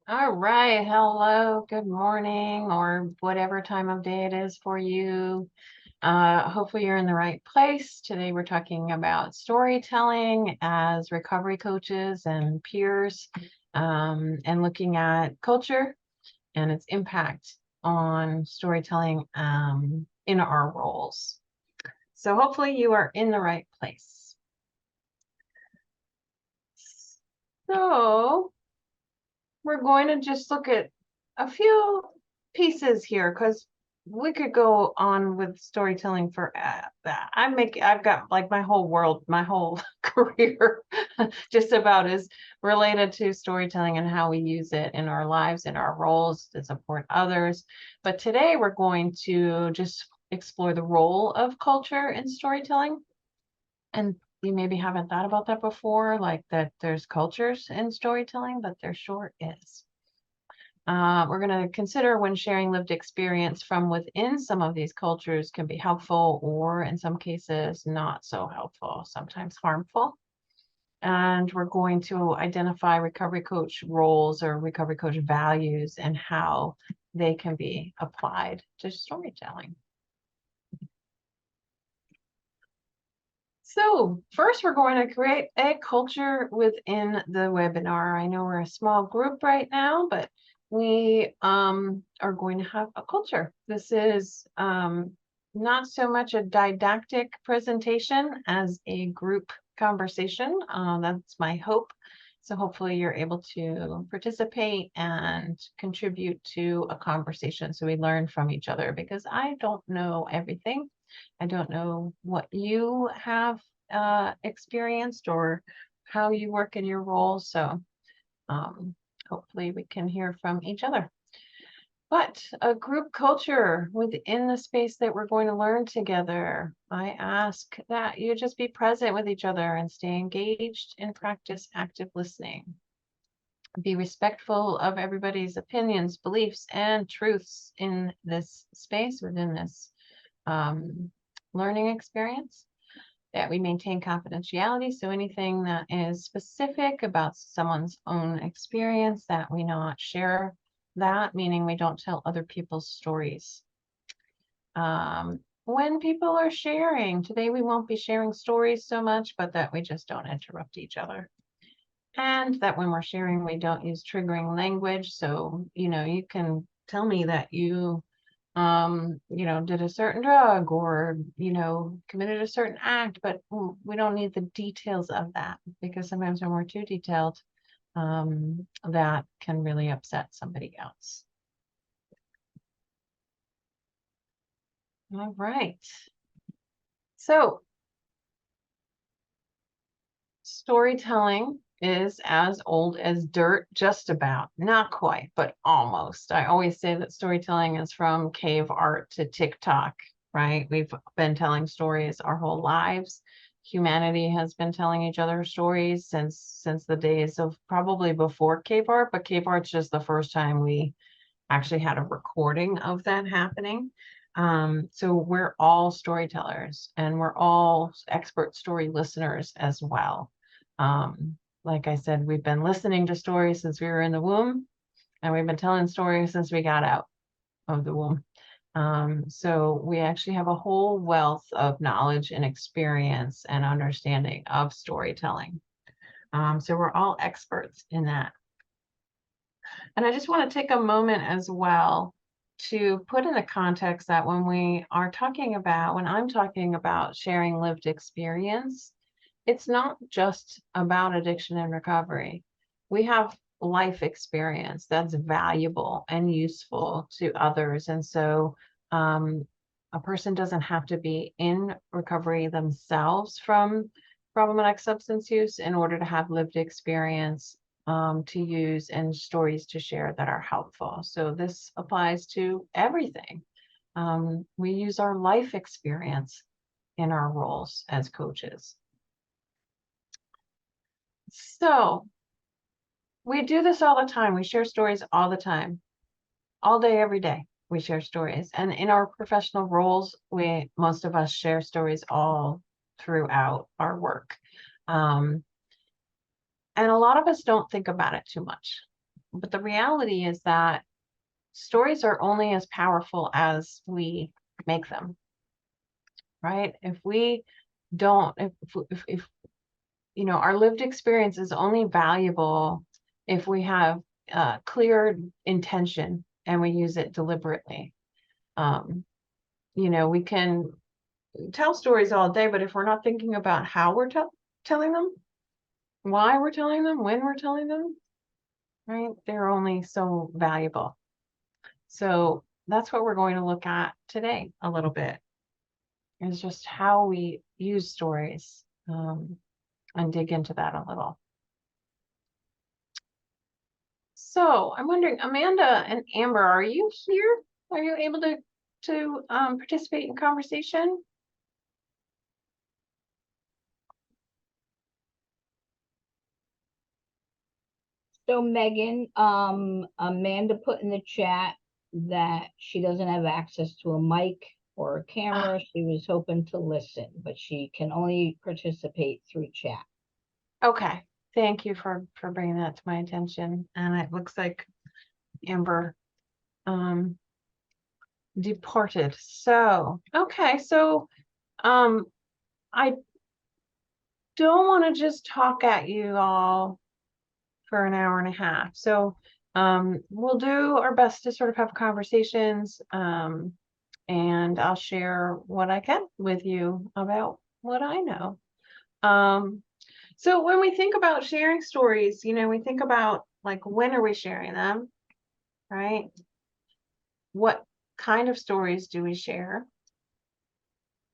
All right. Hello, good morning, or whatever time of day it is for you. Hopefully you're in the right place. Today we're talking about storytelling as recovery coaches and peers, and looking at culture and its impact on storytelling in our roles. So hopefully you are in the right place. So we're going to just look at a few pieces here because we could go on with storytelling for I've got like my whole world, my whole career just about is related to storytelling and how we use it in our lives, in our roles to support others. But today we're going to just explore the role of culture in storytelling. And you maybe haven't thought about that before, like that there's cultures in storytelling, but there sure is. We're going to consider when sharing lived experience from within some of these cultures can be helpful, or in some cases, not so helpful, sometimes harmful. And we're going to identify recovery coach roles or recovery coach values and how they can be applied to storytelling. So first, we're going to create a culture within the webinar. I know we're a small group right now, but we are going to have a culture. This is not so much a didactic presentation as a group conversation. That's my hope. So hopefully you're able to participate and contribute to a conversation so we learn from each other, because I don't know everything. I don't know what you have experienced or how you work in your role. So hopefully we can hear from each other. But a group culture within the space that we're going to learn together, I ask that you just be present with each other and stay engaged and practice active listening. Be respectful of everybody's opinions, beliefs, and truths in this space, within this learning experience. That we maintain confidentiality. So anything that is specific about someone's own experience, that we not share that, meaning we don't tell other people's stories. When people are sharing, today we won't be sharing stories so much, but that we just don't interrupt each other. And that when we're sharing, we don't use triggering language. So, you can tell me that you did a certain drug or, committed a certain act, but we don't need the details of that, because sometimes when we're too detailed, that can really upset somebody else. All right. So storytelling is as old as dirt, just about, not quite, but almost. I always say that storytelling is from cave art to TikTok, right? We've been telling stories our whole lives. Humanity has been telling each other stories since the days of probably before cave art, but cave art's just the first time we actually had a recording of that happening. So we're all storytellers, and we're all expert story listeners as well. Like I said, we've been listening to stories since we were in the womb, and we've been telling stories since we got out of the womb. So we actually have a whole wealth of knowledge and experience and understanding of storytelling. So we're all experts in that. And I just want to take a moment as well to put in the context that when I'm talking about sharing lived experience, it's not just about addiction and recovery. We have life experience that's valuable and useful to others. And so a person doesn't have to be in recovery themselves from problematic substance use in order to have lived experience to use and stories to share that are helpful. So this applies to everything. We use our life experience in our roles as coaches. So we do this all the time. We share stories all the time, all day, every day. We share stories. And in our professional roles, most of us share stories all throughout our work. And a lot of us don't think about it too much. but the reality is that stories are only as powerful as we make them, right? If we don't, if you know, our lived experience is only valuable if we have clear intention and we use it deliberately. You know, we can tell stories all day, but if we're not thinking about how we're telling them, why we're telling them, when we're telling them, right? They're only so valuable. So that's what we're going to look at today a little bit, is just how we use stories, and dig into that a little. So I'm wondering, Amanda and Amber, are you here? Are you able to participate in conversation? So Megan, Amanda put in the chat that she doesn't have access to a mic or a camera. She was hoping to listen, but she can only participate through chat. Okay, thank you for bringing that to my attention. And it looks like Amber departed. So, okay, so I don't want to just talk at you all for an hour and a half. So we'll do our best to sort of have conversations, and I'll share what I can with you about what I know. So when we think about sharing stories, you know, we think about like, when are we sharing them, right? What kind of stories do we share?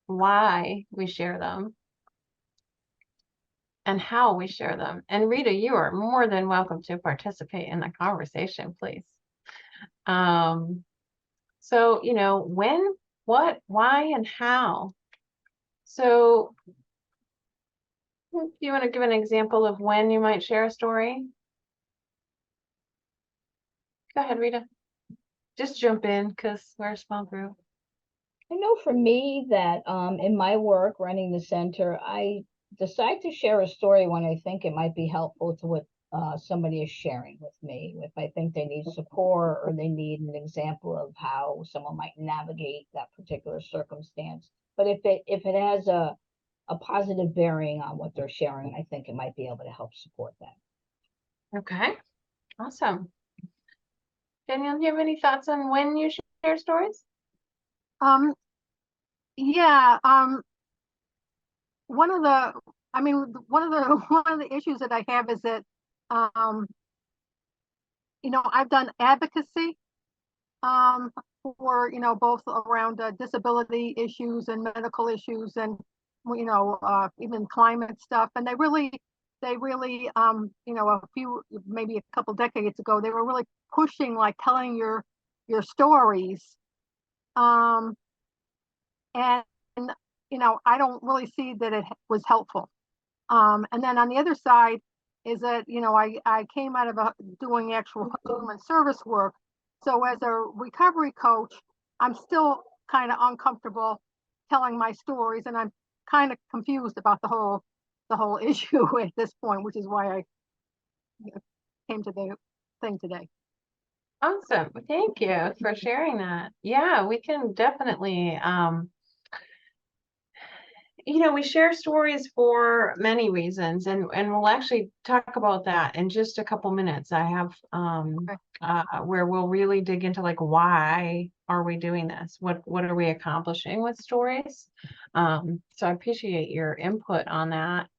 Why we share them? And how we share them. And Rita, you are more than welcome to participate in the conversation, please. So, you know, when, what, why, and how. So, do you want to give an example of when you might share a story? Go ahead, Rita. Just jump in because we're a small group. I know for me that in my work running the center, I decide to share a story when I think it might be helpful to what somebody is sharing with me. If I think they need support or they need an example of how someone might navigate that particular circumstance. But if it has a positive bearing on what they're sharing, I think it might be able to help support that. Okay, awesome. Danielle, do you have any thoughts on when you share stories? Yeah, one of the one of the issues that I have is that you know, I've done advocacy for, you know, both around disability issues and medical issues, and you know, even climate stuff. And they really you know, maybe a couple decades ago, they were really pushing like telling your stories. And you know, I don't really see that it was helpful. And then on the other side is that, you know, I came out of doing actual human service work. So as a recovery coach, I'm still kind of uncomfortable telling my stories, and I'm kind of confused about the whole issue at this point, which is why I came to the thing today. Awesome. Thank you for sharing that. Yeah, we can definitely you know, we share stories for many reasons, and we'll actually talk about that in just a couple minutes. I have where we'll really dig into like, why are we doing this? What are we accomplishing with stories? So I appreciate your input on that.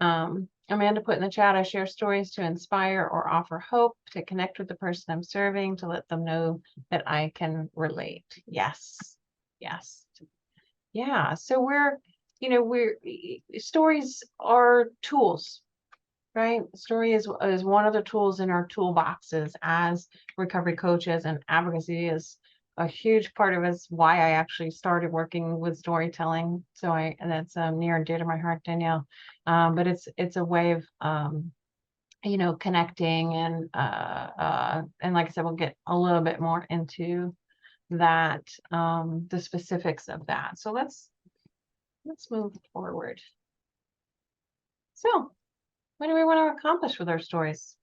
Amanda put in the chat, I share stories to inspire or offer hope, to connect with the person I'm serving, to let them know that I can relate. Yes. Yes. Yeah. So you know, stories are tools, right? Story is one of the tools in our toolboxes as recovery coaches, and advocacy is a huge part of us. Why I actually started working with storytelling. So and that's near and dear to my heart, Danielle. But it's a way of you know, connecting, and like I said, we'll get a little bit more into that, the specifics of that. So let's move forward. So, what do we want to accomplish with our stories?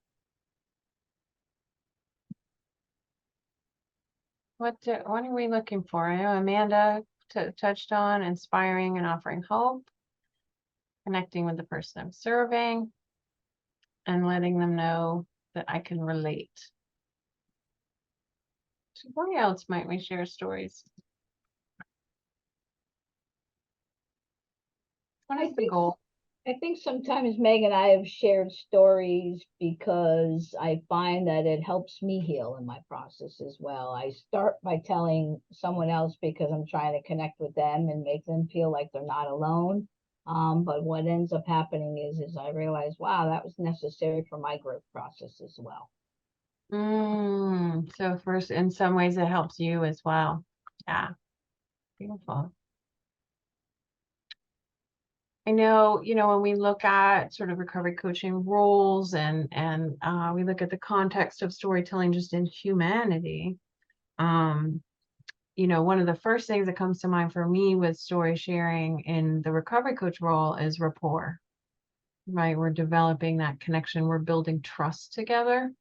What are we looking for? I know Amanda touched on inspiring and offering hope, connecting with the person I'm serving, and letting them know that I can relate. So why else might we share stories? What is the goal? I think sometimes Meg and I have shared stories because I find that it helps me heal in my process as well. I start by telling someone else because I'm trying to connect with them and make them feel like they're not alone. But what ends up happening is I realize, wow, that was necessary for my growth process as well. So first, in some ways, it helps you as well. Yeah, beautiful. I know, when we look at sort of recovery coaching roles and we look at the context of storytelling just in humanity, one of the first things that comes to mind for me with story sharing in the recovery coach role is rapport, right? We're developing that connection, we're building trust together.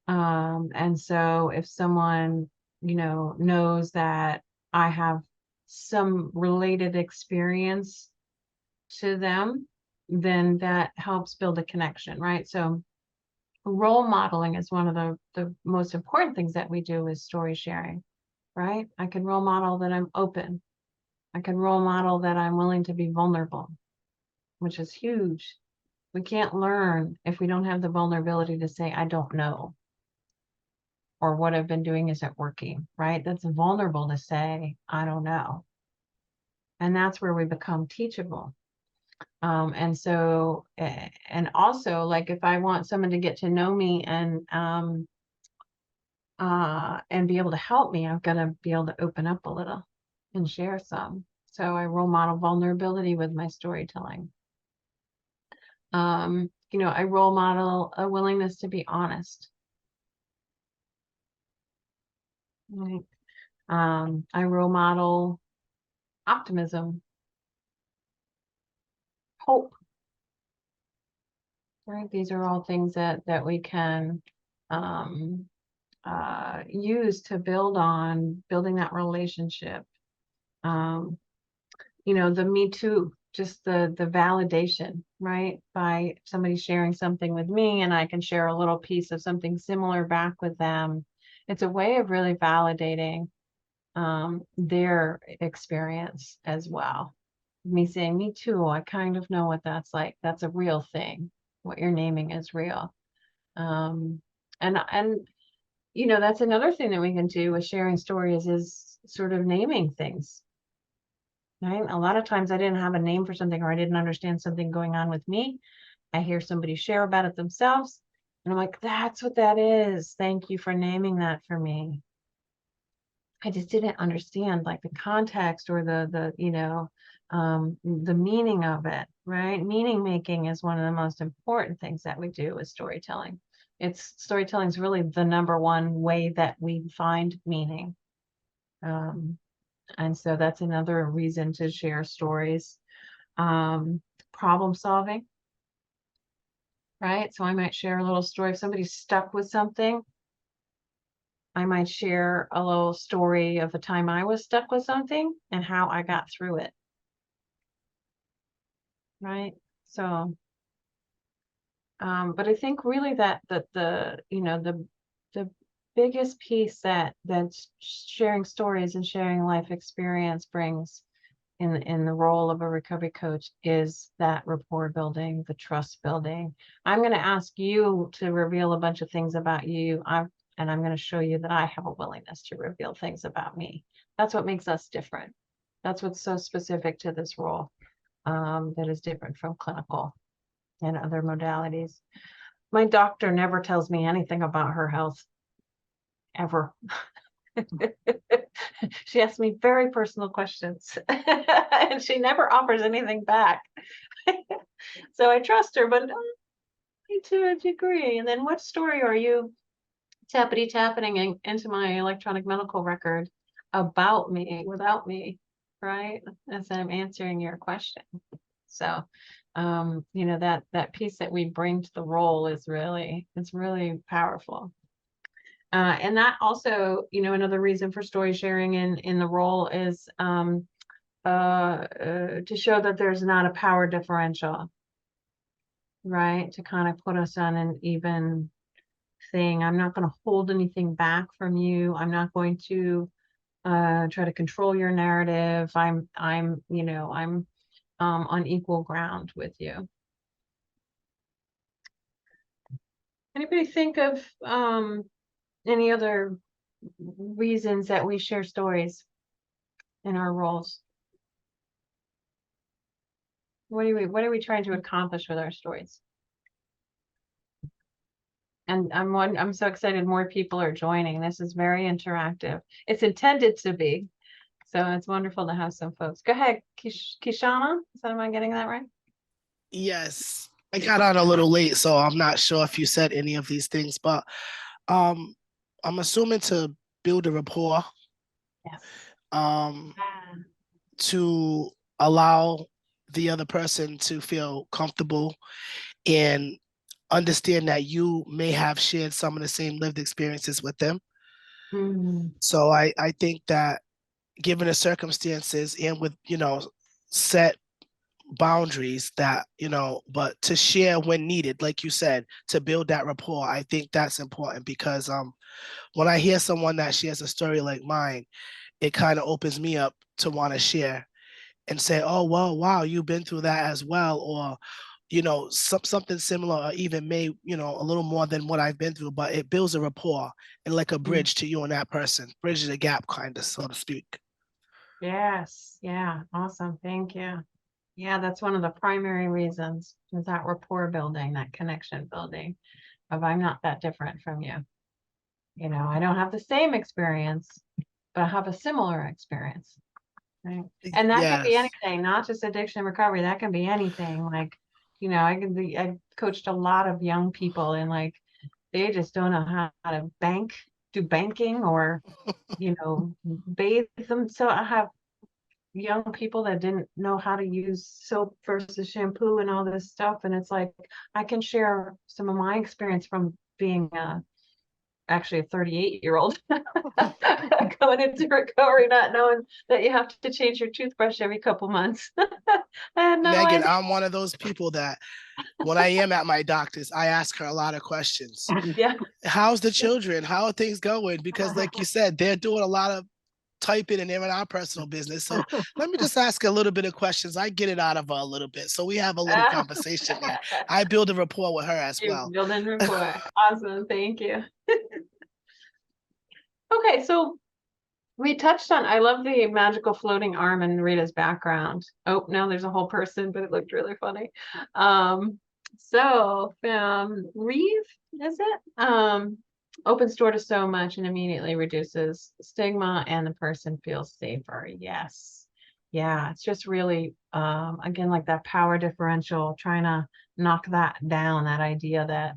And so if someone, knows that I have some related experience to them, then that helps build a connection, right? So role modeling is one of the most important things that we do is story sharing, right? I can role model that I'm open. I can role model that I'm willing to be vulnerable, which is huge. We can't learn if we don't have the vulnerability to say, I don't know, or what I've been doing isn't working, right? That's vulnerable to say, I don't know. And that's where we become teachable. And so, and also, like, if I want someone to get to know me and be able to help me, I've got to be able to open up a little and share some. So I role model vulnerability with my storytelling. I role model a willingness to be honest. Right. I role model optimism, hope. Right. These are all things that we can use to build on building that relationship. The me too, just the validation, right? By somebody sharing something with me and I can share a little piece of something similar back with them. It's a way of really validating their experience as well. Me saying, me too, I kind of know what that's like. That's a real thing. What you're naming is real. And that's another thing that we can do with sharing stories is sort of naming things. Right? A lot of times I didn't have a name for something or I didn't understand something going on with me. I hear somebody share about it themselves and I'm like, that's what that is. Thank you for naming that for me. I just didn't understand like the context or the meaning of it, right? Meaning making is one of the most important things that we do with storytelling. Storytelling is really the number one way that we find meaning. And so that's another reason to share stories. Problem solving, right? So I might share a little story. If somebody's stuck with something, I might share a little story of a time I was stuck with something and how I got through it. Right. So, but I think really that the biggest piece that sharing stories and sharing life experience brings in the role of a recovery coach is that rapport building, the trust building. I'm going to ask you to reveal a bunch of things about you. And I'm going to show you that I have a willingness to reveal things about me. That's what makes us different. That's what's so specific to this role, that is different from clinical and other modalities. My doctor never tells me anything about her health, ever. She asks me very personal questions and she never offers anything back. So I trust her, but to a degree. And then what story are you tapping into my electronic medical record about me without me, right? As I'm answering your question. So, that piece that we bring to the role is really powerful. And that also, another reason for story sharing in the role is to show that there's not a power differential, right? To kind of put us on an even thing. I'm not going to hold anything back from you. I'm not going to try to control your narrative. I'm on equal ground with you. Anybody think of any other reasons that we share stories in our roles? What are we trying to accomplish with our stories? And I'm so excited more people are joining. This is very interactive. It's intended to be. So it's wonderful to have some folks. Go ahead, Kishana. Am I getting that right? Yes, I got on a little late, so I'm not sure if you said any of these things, but I'm assuming to build a rapport, Yes. to allow the other person to feel comfortable and understand that you may have shared some of the same lived experiences with them. Mm. So I think that given the circumstances and with, set boundaries that, but to share when needed, like you said, to build that rapport, I think that's important because when I hear someone that shares a story like mine, it kind of opens me up to want to share and say, oh, well, wow, you've been through that as well. Or, something similar, or even a little more than what I've been through, but it builds a rapport and like a bridge to you and that person, bridges a gap kind of, so to speak. Yes. Yeah. Awesome. Thank you. Yeah, that's one of the primary reasons is that rapport building, that connection building of I'm not that different from you. I don't have the same experience, but I have a similar experience. Right. And that can be Yes. anything, not just addiction recovery. That can be anything. Like, I coached a lot of young people and like they just don't know how to do banking or, bathe them. So I have young people that didn't know how to use soap versus shampoo and all this stuff. And it's like I can share some of my experience from being actually a 38-year-old going into recovery, not knowing that you have to change your toothbrush every couple months. I had no Megan, idea. I'm one of those people that when I am at my doctor's, I ask her a lot of questions. Yeah. How's the children? How are things going? Because like you said, they're doing a lot of typing and they're in our personal business. So let me just ask a little bit of questions. I get it out of her a little bit. So we have a little conversation there. I build a rapport with her as You're well. building rapport. Awesome. Thank you. Okay, so we touched on, I love the magical floating arm in Rita's background. Oh, no, there's a whole person, but it looked really funny. Reeve, is it? Opens door to so much and immediately reduces stigma and the person feels safer. Yes. Yeah, it's just really, again, like that power differential, trying to knock that down, that idea that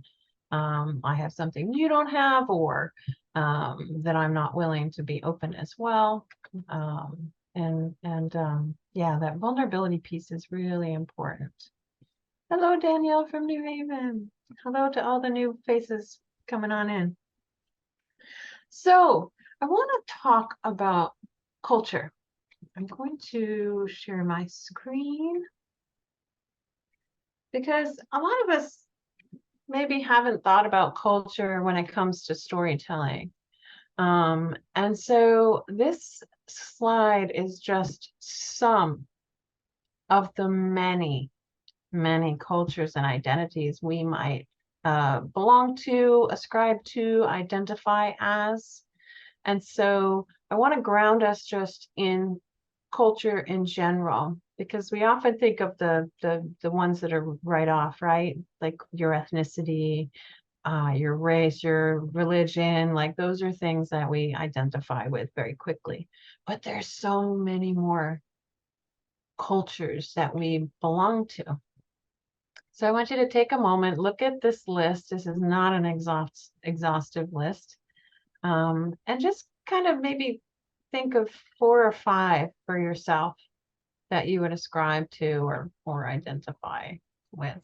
I have something you don't have, or that I'm not willing to be open as well. Yeah, that vulnerability piece is really important. Hello, Danielle from New Haven. Hello to all the new faces coming on in. So I want to talk about culture. I'm going to share my screen because a lot of us maybe haven't thought about culture when it comes to storytelling. And so this slide is just some of the many, many cultures and identities we might belong to, ascribe to, identify as. And so I want to ground us just in culture in general, because we often think of the ones that are right off, right? Like your ethnicity, your race, your religion, like those are things that we identify with very quickly. But there's so many more cultures that we belong to. So I want you to take a moment, look at this list. This is not an exhaustive list. And just kind of maybe think of 4 or 5 for yourself that you would ascribe to or identify with.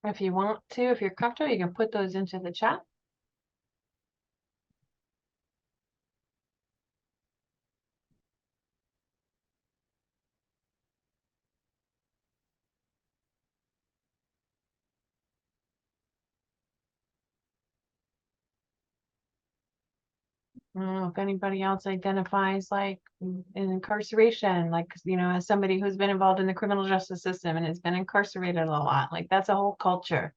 If you want to, if you're comfortable, you can put those into the chat. I don't know if anybody else identifies like in incarceration, like, as somebody who's been involved in the criminal justice system and has been incarcerated a lot. Like that's a whole culture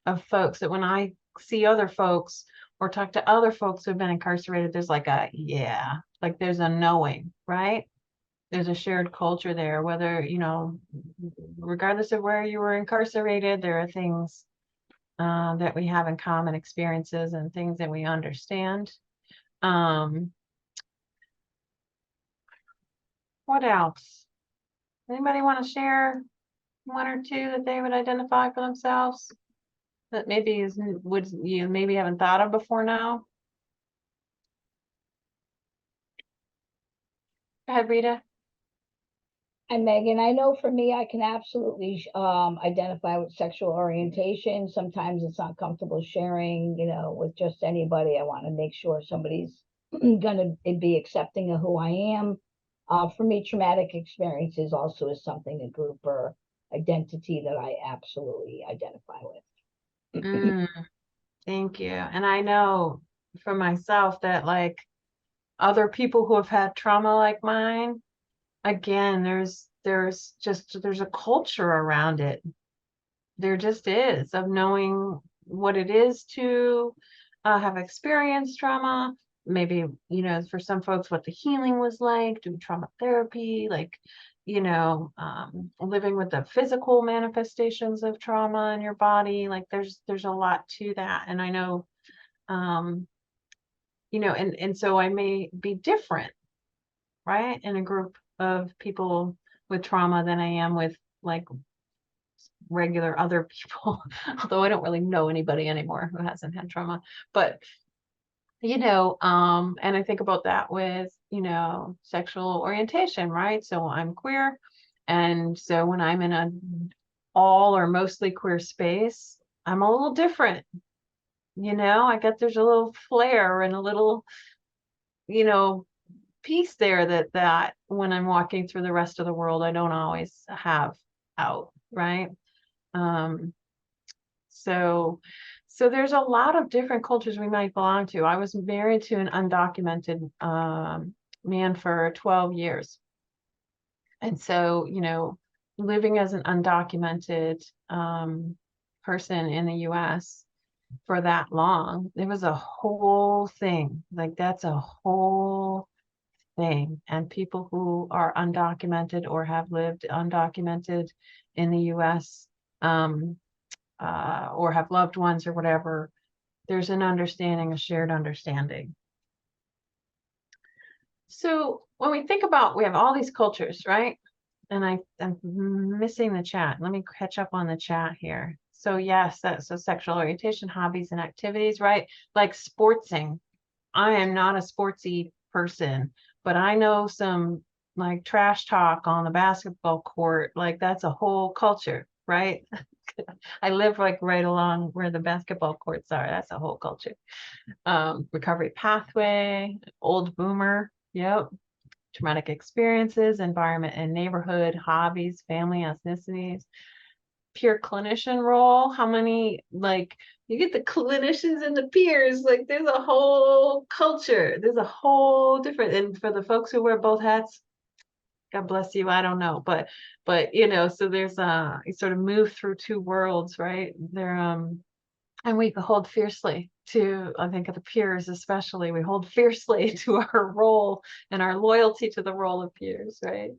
of folks that when I see other folks or talk to other folks who've been incarcerated, there's like like there's a knowing, right? There's a shared culture there, whether, regardless of where you were incarcerated, there are things that we have in common, experiences and things that we understand. What else? Anybody want to share one or two that they would identify for themselves that maybe would you maybe haven't thought of before now? Go ahead, Rita. And Megan, I know for me, I can absolutely identify with sexual orientation. Sometimes it's not comfortable sharing, with just anybody. I want to make sure somebody's gonna be accepting of who I am. For me, traumatic experiences also is something, a group or identity that I absolutely identify with. Thank you. And I know for myself that like other people who have had trauma like mine, again, there's a culture around it. There just is, of knowing what it is to have experienced trauma. Maybe, for some folks, what the healing was like, doing trauma therapy, like, living with the physical manifestations of trauma in your body. Like there's a lot to that. And I know, and so I may be different, right, in a group of people with trauma than I am with like regular other people, although I don't really know anybody anymore who hasn't had trauma. But and I think about that with sexual orientation, right? So I'm queer, and so when I'm in a all or mostly queer space, I'm a little different. I get there's a little flair and a little piece there that when I'm walking through the rest of the world, I don't always have out, right? So there's a lot of different cultures we might belong to. I was married to an undocumented man for 12 years. And so, living as an undocumented person in the US for that long, it was a whole thing. Like that's a whole thing. And people who are undocumented or have lived undocumented in the US, or have loved ones or whatever, there's an understanding, a shared understanding. So when we think about, we have all these cultures, right? And I'm missing the chat. Let me catch up on the chat here. So yes, so sexual orientation, hobbies and activities, right? Like sportsing. I am not a sportsy person, but I know some like trash talk on the basketball court. Like that's a whole culture, right? I live like right along where the basketball courts are. That's a whole culture. Recovery pathway, old boomer. Yep. Traumatic experiences, environment and neighborhood, hobbies, family, ethnicities, peer clinician role. How many, like, you get the clinicians and the peers, like there's a whole culture. There's a whole different, and for the folks who wear both hats, God bless you. I don't know, but so there's you sort of move through two worlds, right? There, and we hold fiercely to, I think of the peers especially, we hold fiercely to our role and our loyalty to the role of peers, right?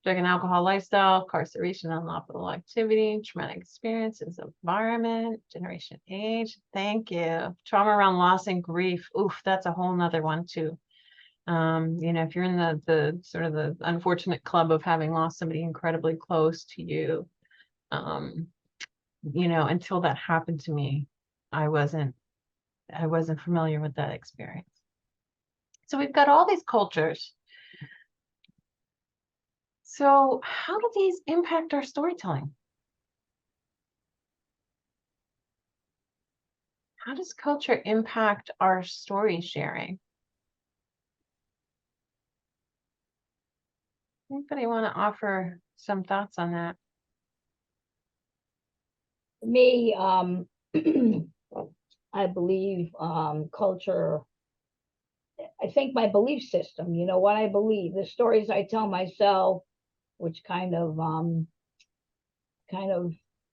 Drug and alcohol lifestyle, incarceration, unlawful activity, traumatic experiences, environment, generation age. Thank you. Trauma around loss and grief. Oof, that's a whole nother one too. If you're in the sort of the unfortunate club of having lost somebody incredibly close to you, until that happened to me, I wasn't familiar with that experience. So we've got all these cultures. So how do these impact our storytelling? How does culture impact our story sharing? Anybody want to offer some thoughts on that? Me, I believe, culture, I think my belief system, you know, what I believe, the stories I tell myself, which kind of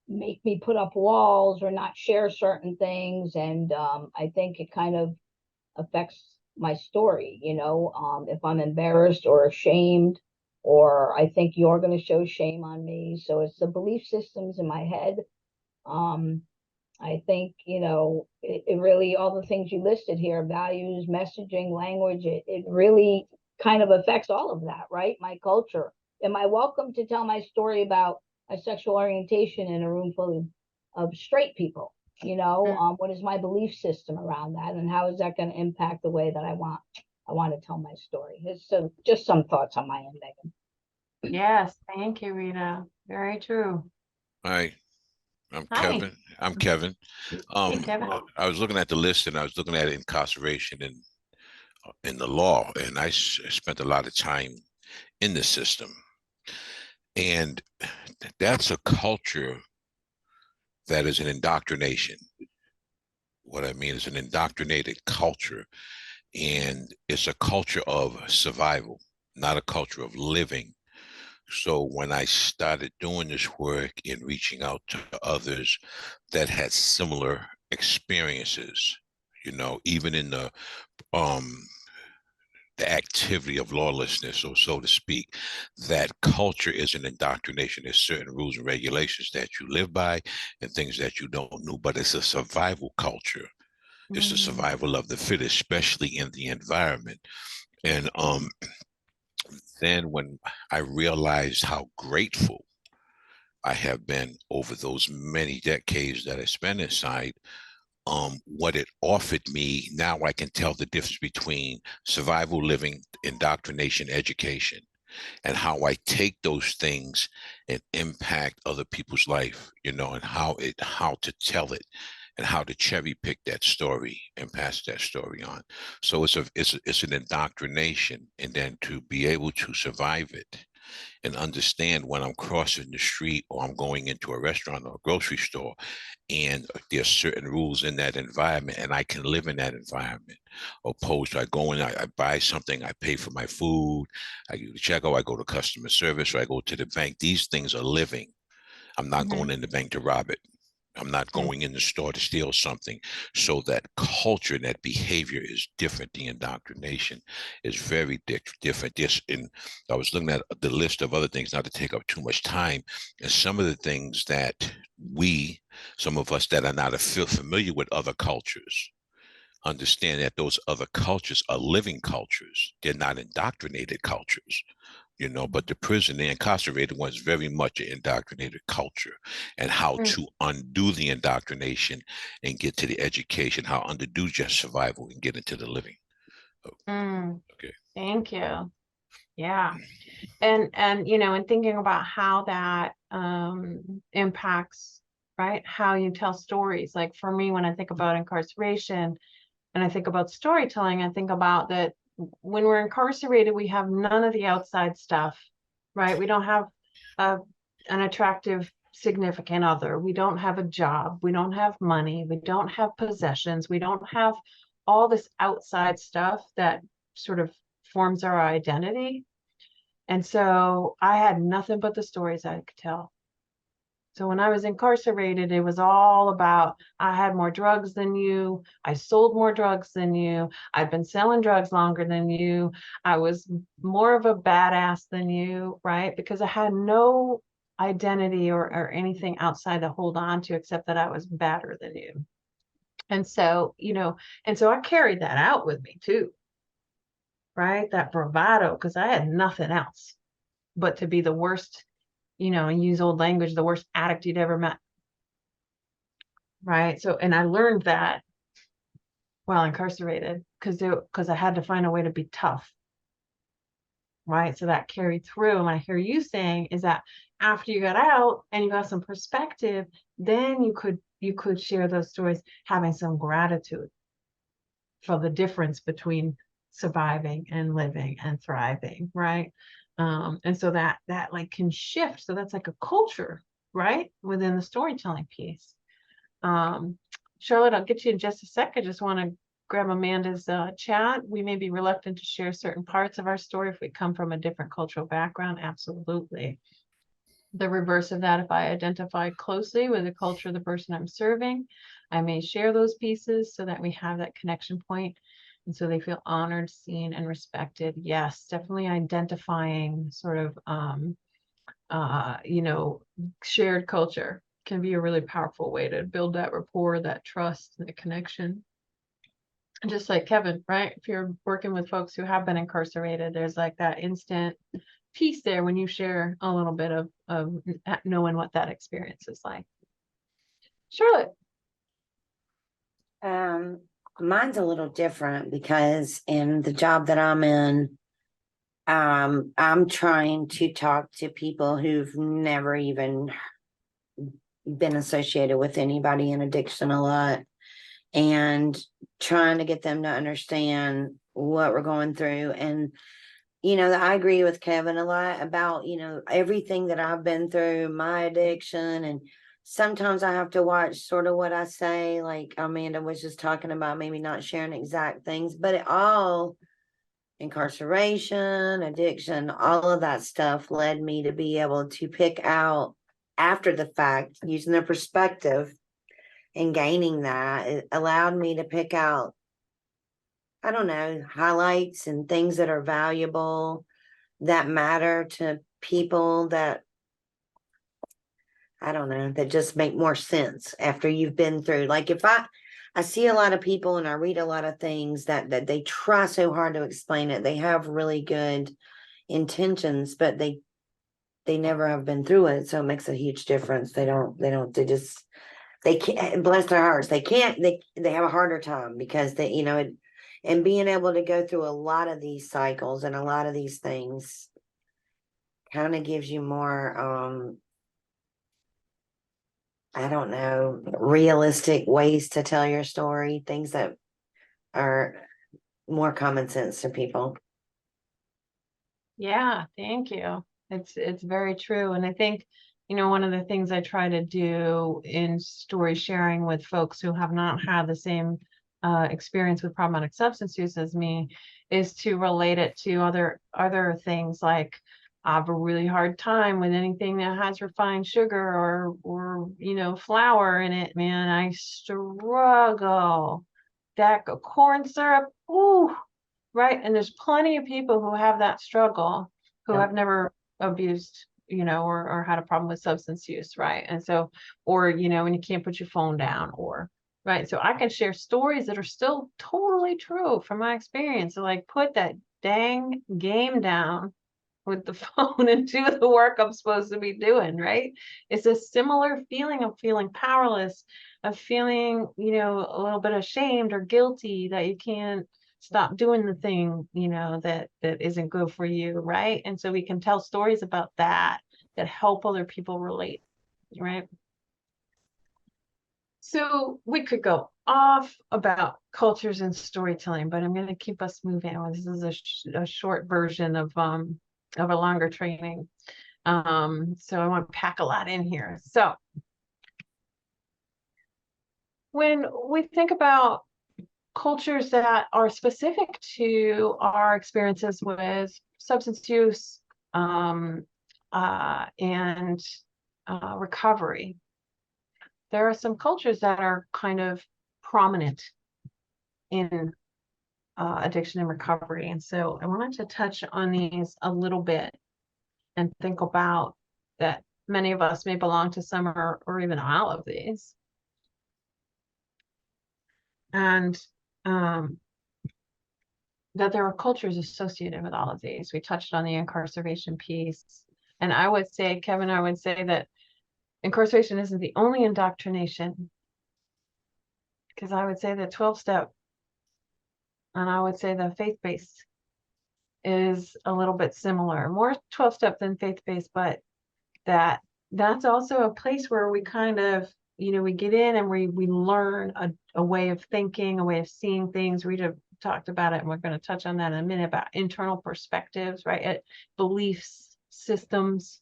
make me put up walls or not share certain things. And I think it kind of affects my story, you know, if I'm embarrassed or ashamed, or I think you're going to show shame on me. So it's the belief systems in my head. I think, you know, it really, all the things you listed here, values, messaging, language, it really kind of affects all of that, right? My culture. Am I welcome to tell my story about my sexual orientation in a room full of straight people? You know, what is my belief system around that, and how is that going to impact the way that I want to tell my story? It's so just some thoughts on my end, Megan. Yes, thank you, Rita. Very true. Hi, I'm Hi. Kevin. I'm Kevin. Hey, Kevin. I was looking at the list and I was looking at incarceration in the law, and spent a lot of time in the system. And that's a culture that is an indoctrination. What I mean is an indoctrinated culture, and it's a culture of survival, not a culture of living. So when I started doing this work and reaching out to others that had similar experiences, you know, even in um the activity of lawlessness, or so to speak, that culture is an indoctrination. There's certain rules and regulations that you live by and things that you don't know, but it's a survival culture. It's the survival of the fittest, especially in the environment. And then when I realized how grateful I have been over those many decades that I spent inside, what it offered me, now I can tell the difference between survival living, indoctrination, education, and how I take those things and impact other people's life, you know, and how to tell it and how to cherry pick that story and pass that story on. So it's an indoctrination, and then to be able to survive it and understand when I'm crossing the street or I'm going into a restaurant or a grocery store, and there's certain rules in that environment and I can live in that environment. Opposed to I go in, I buy something, I pay for my food, I go to checkout, I go to customer service, or I go to the bank. These things are living. I'm not going in the bank to rob it. I'm not going in the store to steal something. So that culture and that behavior is different. The indoctrination is very different. I was looking at the list of other things, not to take up too much time, and some of the things that some of us that are not familiar with other cultures, understand that those other cultures are living cultures. They're not indoctrinated cultures, you know, but the prison, the incarcerated ones, very much an indoctrinated culture, and how to undo the indoctrination and get to the education, how undo just survival and get into the living. Okay. Thank you. Yeah. And you know, and thinking about how that impacts, right, how you tell stories. Like for me, when I think about incarceration and I think about storytelling, I think about that when we're incarcerated, we have none of the outside stuff, right? We don't have an attractive significant other. We don't have a job. We don't have money. We don't have possessions. We don't have all this outside stuff that sort of forms our identity. And so I had nothing but the stories I could tell. So when I was incarcerated, it was all about, I had more drugs than you. I sold more drugs than you. I've been selling drugs longer than you. I was more of a badass than you, right? Because I had no identity or anything outside to hold on to except that I was better than you. And so, you know, and so I carried that out with me too, right? That bravado, because I had nothing else but to be the worst, you know, and use old language, the worst addict you'd ever met. Right. So, and I learned that while incarcerated because I had to find a way to be tough. Right. So that carried through. And what I hear you saying is that after you got out and you got some perspective, then you could share those stories having some gratitude for the difference between surviving and living and thriving, right? And so that like can shift. So that's like a culture, right, within the storytelling piece. Charlotte, I'll get you in just a sec. I just want to grab Amanda's chat. We may be reluctant to share certain parts of our story if we come from a different cultural background. Absolutely. The reverse of that, if I identify closely with the culture of the person I'm serving, I may share those pieces so that we have that connection point and so they feel honored, seen, and respected. Yes, definitely identifying sort of shared culture can be a really powerful way to build that rapport, that trust, and the connection. Just like Kevin, right? If you're working with folks who have been incarcerated, there's like that instant piece there when you share a little bit of knowing what that experience is like. Charlotte. Mine's a little different because in the job that I'm in, I'm trying to talk to people who've never even been associated with anybody in addiction a lot, and trying to get them to understand what we're going through. And I agree with Kevin a lot about everything that I've been through, my addiction, and sometimes I have to watch sort of what I say. Like Amanda was just talking about, maybe not sharing exact things, but it all, incarceration, addiction, all of that stuff led me to be able to pick out after the fact, using their perspective and gaining that. It allowed me to pick out, I don't know, highlights and things that are valuable, that matter to people, that, I don't know, that just make more sense after you've been through. Like if I see a lot of people and I read a lot of things that they try so hard to explain it. They have really good intentions, but they never have been through it. So it makes a huge difference. They can't, bless their hearts. They have a harder time because and being able to go through a lot of these cycles and a lot of these things kind of gives you more, I don't know, realistic ways to tell your story, things that are more common sense to people. Yeah, thank you. It's very true. And I think, one of the things I try to do in story sharing with folks who have not had the same experience with problematic substance use as me is to relate it to other things. Like I have a really hard time with anything that has refined sugar or flour in it, man. I struggle. That corn syrup, ooh, right. And there's plenty of people who have that struggle who Yeah. have never abused, or had a problem with substance use, right? And so, or, when you can't put your phone down, or, right. So I can share stories that are still totally true from my experience. So like put that dang game down with the phone and do the work I'm supposed to be doing, right? It's a similar feeling of feeling powerless, of feeling, a little bit ashamed or guilty that you can't stop doing the thing, that isn't good for you, right? And so we can tell stories about that help other people relate, right? So we could go off about cultures and storytelling, but I'm going to keep us moving. This is a short version of a longer training. So I want to pack a lot in here. So when we think about cultures that are specific to our experiences with substance use and recovery, there are some cultures that are kind of prominent in addiction and recovery. And so I wanted to touch on these a little bit and think about that many of us may belong to some or even all of these. And that there are cultures associated with all of these. We touched on the incarceration piece. And I would say, Kevin, I would say that incarceration isn't the only indoctrination, because I would say the 12-step and I would say the faith-based is a little bit similar, more 12-step than faith-based, but that's also a place where we kind of we get in and we learn a way of thinking, a way of seeing things. Rita talked about it, and we're going to touch on that in a minute, about internal perspectives, right? Beliefs, systems,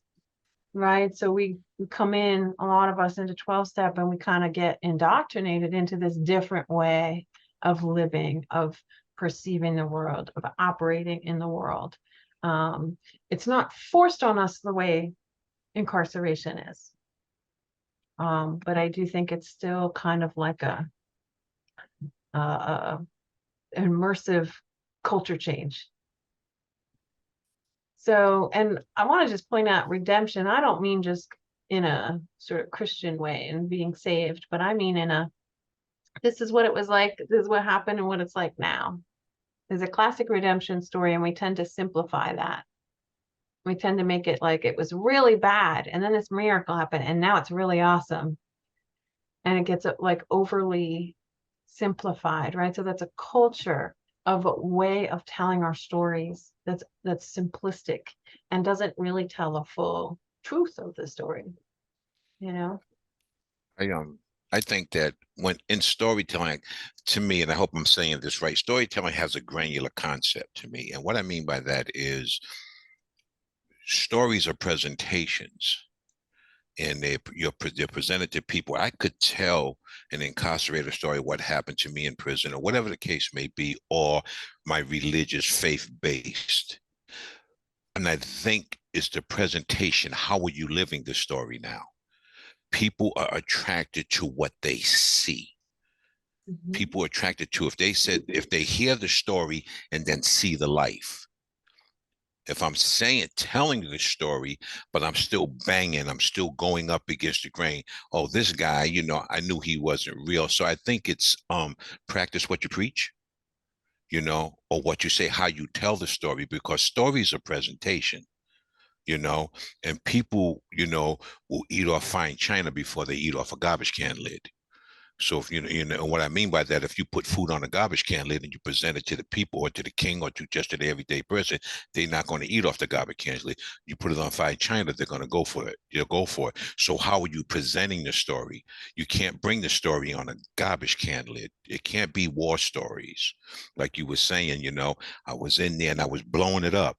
right? So we come in, a lot of us, into 12-step, and we kind of get indoctrinated into this different way of living, of perceiving the world, of operating in the world. It's not forced on us the way incarceration is. But I do think it's still kind of like a immersive culture change. So, and I want to just point out redemption. I don't mean just in a sort of Christian way and being saved, but I mean this is what it was like, this is what happened, and what it's like now. There's a classic redemption story, and we tend to simplify that. We tend to make it like it was really bad, and then this miracle happened, and now it's really awesome. And it gets like overly simplified, right? So that's a culture of a way of telling our stories that's simplistic and doesn't really tell the full truth of the story, you know? I think that when in storytelling, to me, and I hope I'm saying this right, storytelling has a granular concept to me. And what I mean by that is stories are presentations, and they're presented to people. I could tell an incarcerated story, what happened to me in prison, or whatever the case may be, or my religious faith based. And I think it's the presentation. How are you living the story now? People are attracted to what they see. Mhm. People are attracted to, if they hear the story and then see the life. If I'm telling the story, but I'm still banging, I'm still going up against the grain. Oh, this guy, I knew he wasn't real. So I think it's practice what you preach, or what you say, how you tell the story, because stories are presentation, and people, will eat off fine china before they eat off a garbage can lid. So if what I mean by that, if you put food on a garbage can lid and you present it to the people or to the king or just to the everyday person, they're not going to eat off the garbage can lid. You put it on fine china, they're going to go for it. You'll go for it. So how are you presenting the story? You can't bring the story on a garbage can lid. It can't be war stories. Like you were saying, I was in there and I was blowing it up.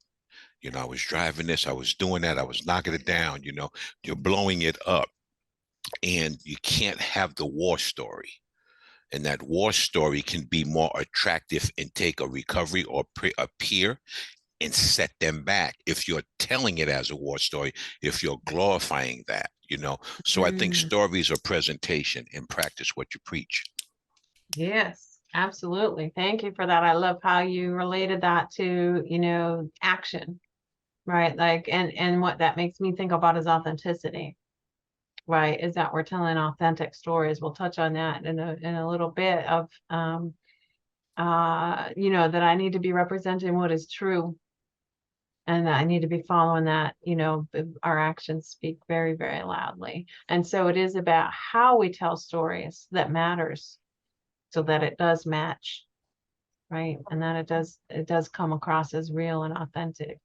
I was driving this, I was doing that, I was knocking it down, you're blowing it up. And you can't have the war story. And that war story can be more attractive and take a recovery or a peer and set them back if you're telling it as a war story, if you're glorifying that, So I think stories are presentation, and practice what you preach. Yes, absolutely. Thank you for that. I love how you related that to, action, right? Like, and what that makes me think about is authenticity, right? Is that we're telling authentic stories. We'll touch on that in a little bit of, that I need to be representing what is true, and that I need to be following that, our actions speak very, very loudly. And so it is about how we tell stories that matters, so that it does match, right? And that it does come across as real and authentic.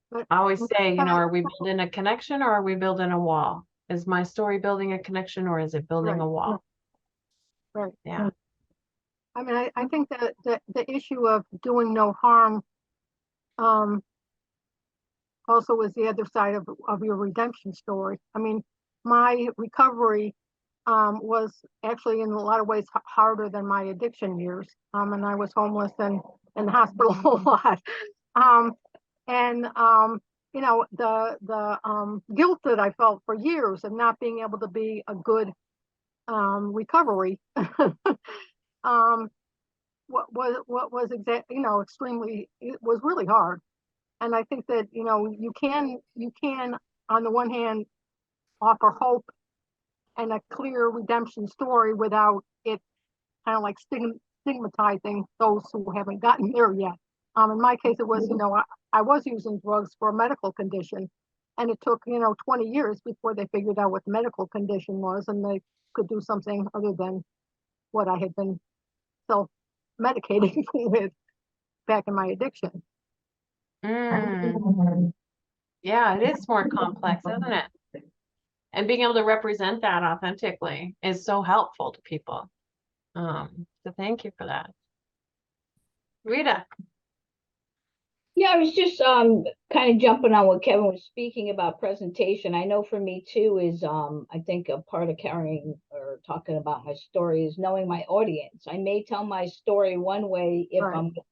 But I always say, kind of are we building a connection, or are we building a wall? Is my story building a connection, or is it building a wall? right. Yeah. I mean, I think that the issue of doing no harm also is the other side of your redemption story. I mean, my recovery was actually in a lot of ways harder than my addiction years. And I was homeless and in the hospital a lot. And the guilt that I felt for years of not being able to be a good recovery what was extremely, it was really hard. And I think that you can on the one hand offer hope and a clear redemption story without it kind of like stigmatizing those who haven't gotten there yet. In my case, it was, I was using drugs for a medical condition, and it took 20 years before they figured out what the medical condition was, and they could do something other than what I had been self-medicating with back in my addiction. Yeah, it is more complex, isn't it? and being able to represent that authentically is so helpful to people. So thank you for that. Rita. Yeah, I was just kind of jumping on what Kevin was speaking about presentation. I know for me too is I think a part of carrying or talking about my story is knowing my audience. I may tell my story one way if Right. I'm with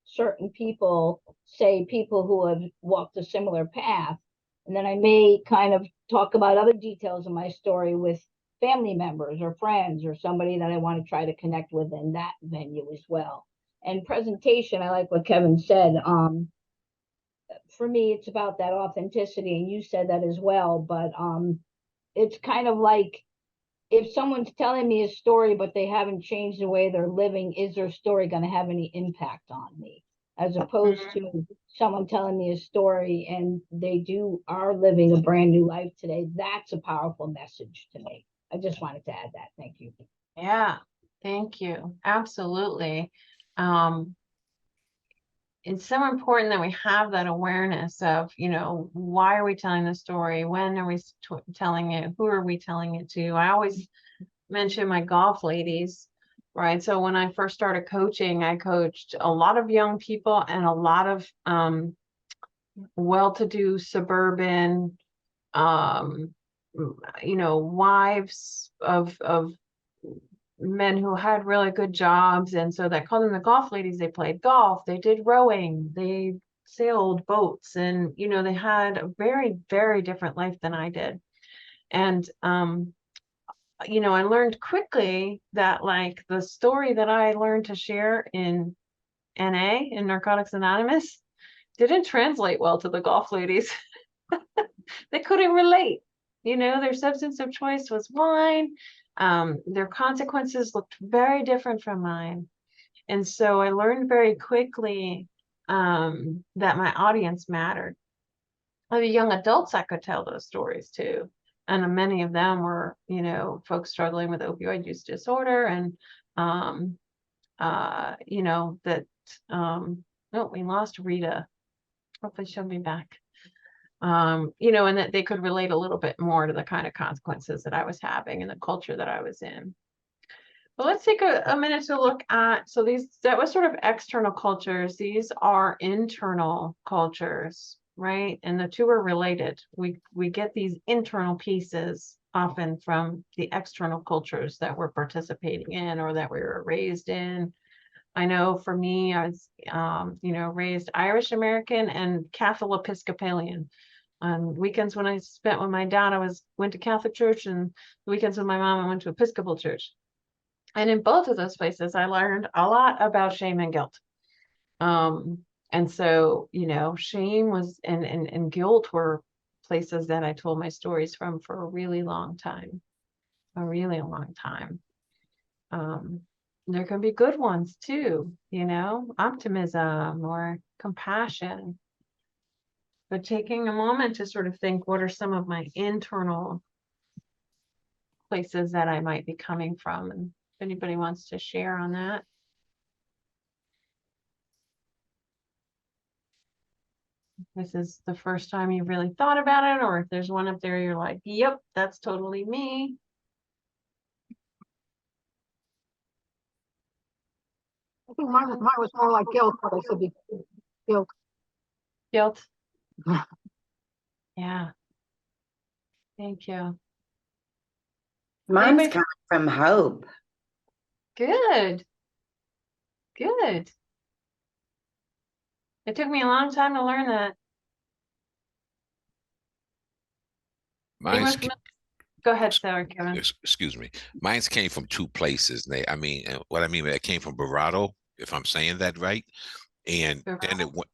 certain people, say people who have walked a similar path, and then I may kind of talk about other details of my story with family members or friends or somebody that I want to try to connect with in that venue as well. And presentation, I like what Kevin said. For me, it's about that authenticity, and you said that as well. But it's kind of like if someone's telling me a story, but they haven't changed the way they're living, is their story going to have any impact on me? As opposed to someone telling me a story and they are living a brand new life today. That's a powerful message to me. I just wanted to add that. Thank you. Yeah, thank you. Absolutely. It's so important that we have that awareness of, why are we telling the story? When are we telling it? Who are we telling it to? I always mention my golf ladies, right? So when I first started coaching, I coached a lot of young people and a lot of well-to-do suburban, wives of men who had really good jobs. And so that called them the golf ladies. They played golf, they did rowing, they sailed boats, and they had a very, very different life than I did. And I learned quickly that like the story that I learned to share in NA, in Narcotics Anonymous, didn't translate well to the golf ladies. They couldn't relate. Their substance of choice was wine. Their consequences looked very different from mine. And so I learned very quickly that my audience mattered. The young adults I could tell those stories to. And many of them were, folks struggling with opioid use disorder and, oh, we lost Rita. Hopefully she'll be back. And that they could relate a little bit more to the kind of consequences that I was having and the culture that I was in. But let's take a minute to look at, so that was sort of external cultures. These are internal cultures, right? And the two are related. We get these internal pieces often from the external cultures that we're participating in or that we were raised in. I know for me, I was, raised Irish American and Catholic Episcopalian. On weekends when I spent with my dad, went to Catholic church, and the weekends with my mom, I went to Episcopal church. And in both of those places, I learned a lot about shame and guilt. And so, shame was and guilt were places that I told my stories from for a really long time. There can be good ones too, optimism or compassion. But taking a moment to sort of think, what are some of my internal places that I might be coming from? And if anybody wants to share on that. This is the first time you've really thought about it, or if there's one up there, you're like, yep, that's totally me. I think mine was more like guilt, but I said guilt. Guilt. Yeah. Thank you. Mine's Anybody- coming from hope. Good. Good. It took me a long time to learn that. Mine's, Go ahead, Sarah, Kevin. excuse me. Mine's came from two places. What I mean, it came from bravado, if I'm saying that right. And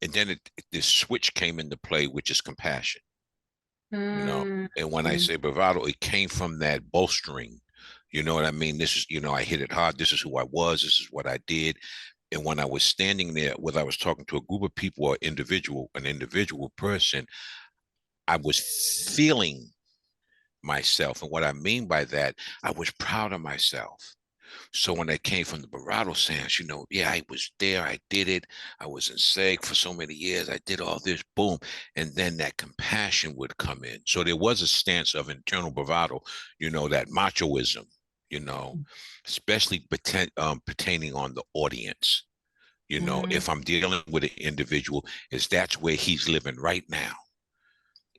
then this switch came into play, which is compassion. And when I say bravado, it came from that bolstering. You know what I mean? This is, I hit it hard. This is who I was. This is what I did. And when I was standing there, whether I was talking to a group of people or an individual person, I was feeling myself. And what I mean by that, I was proud of myself. So when I came from the bravado sense, yeah, I was there, I did it, I was in SEG for so many years, I did all this, boom, and then that compassion would come in. So there was a stance of internal bravado, that machoism, you know, especially pertaining on the audience. Mm, If I'm dealing with an individual, that's where he's living right now,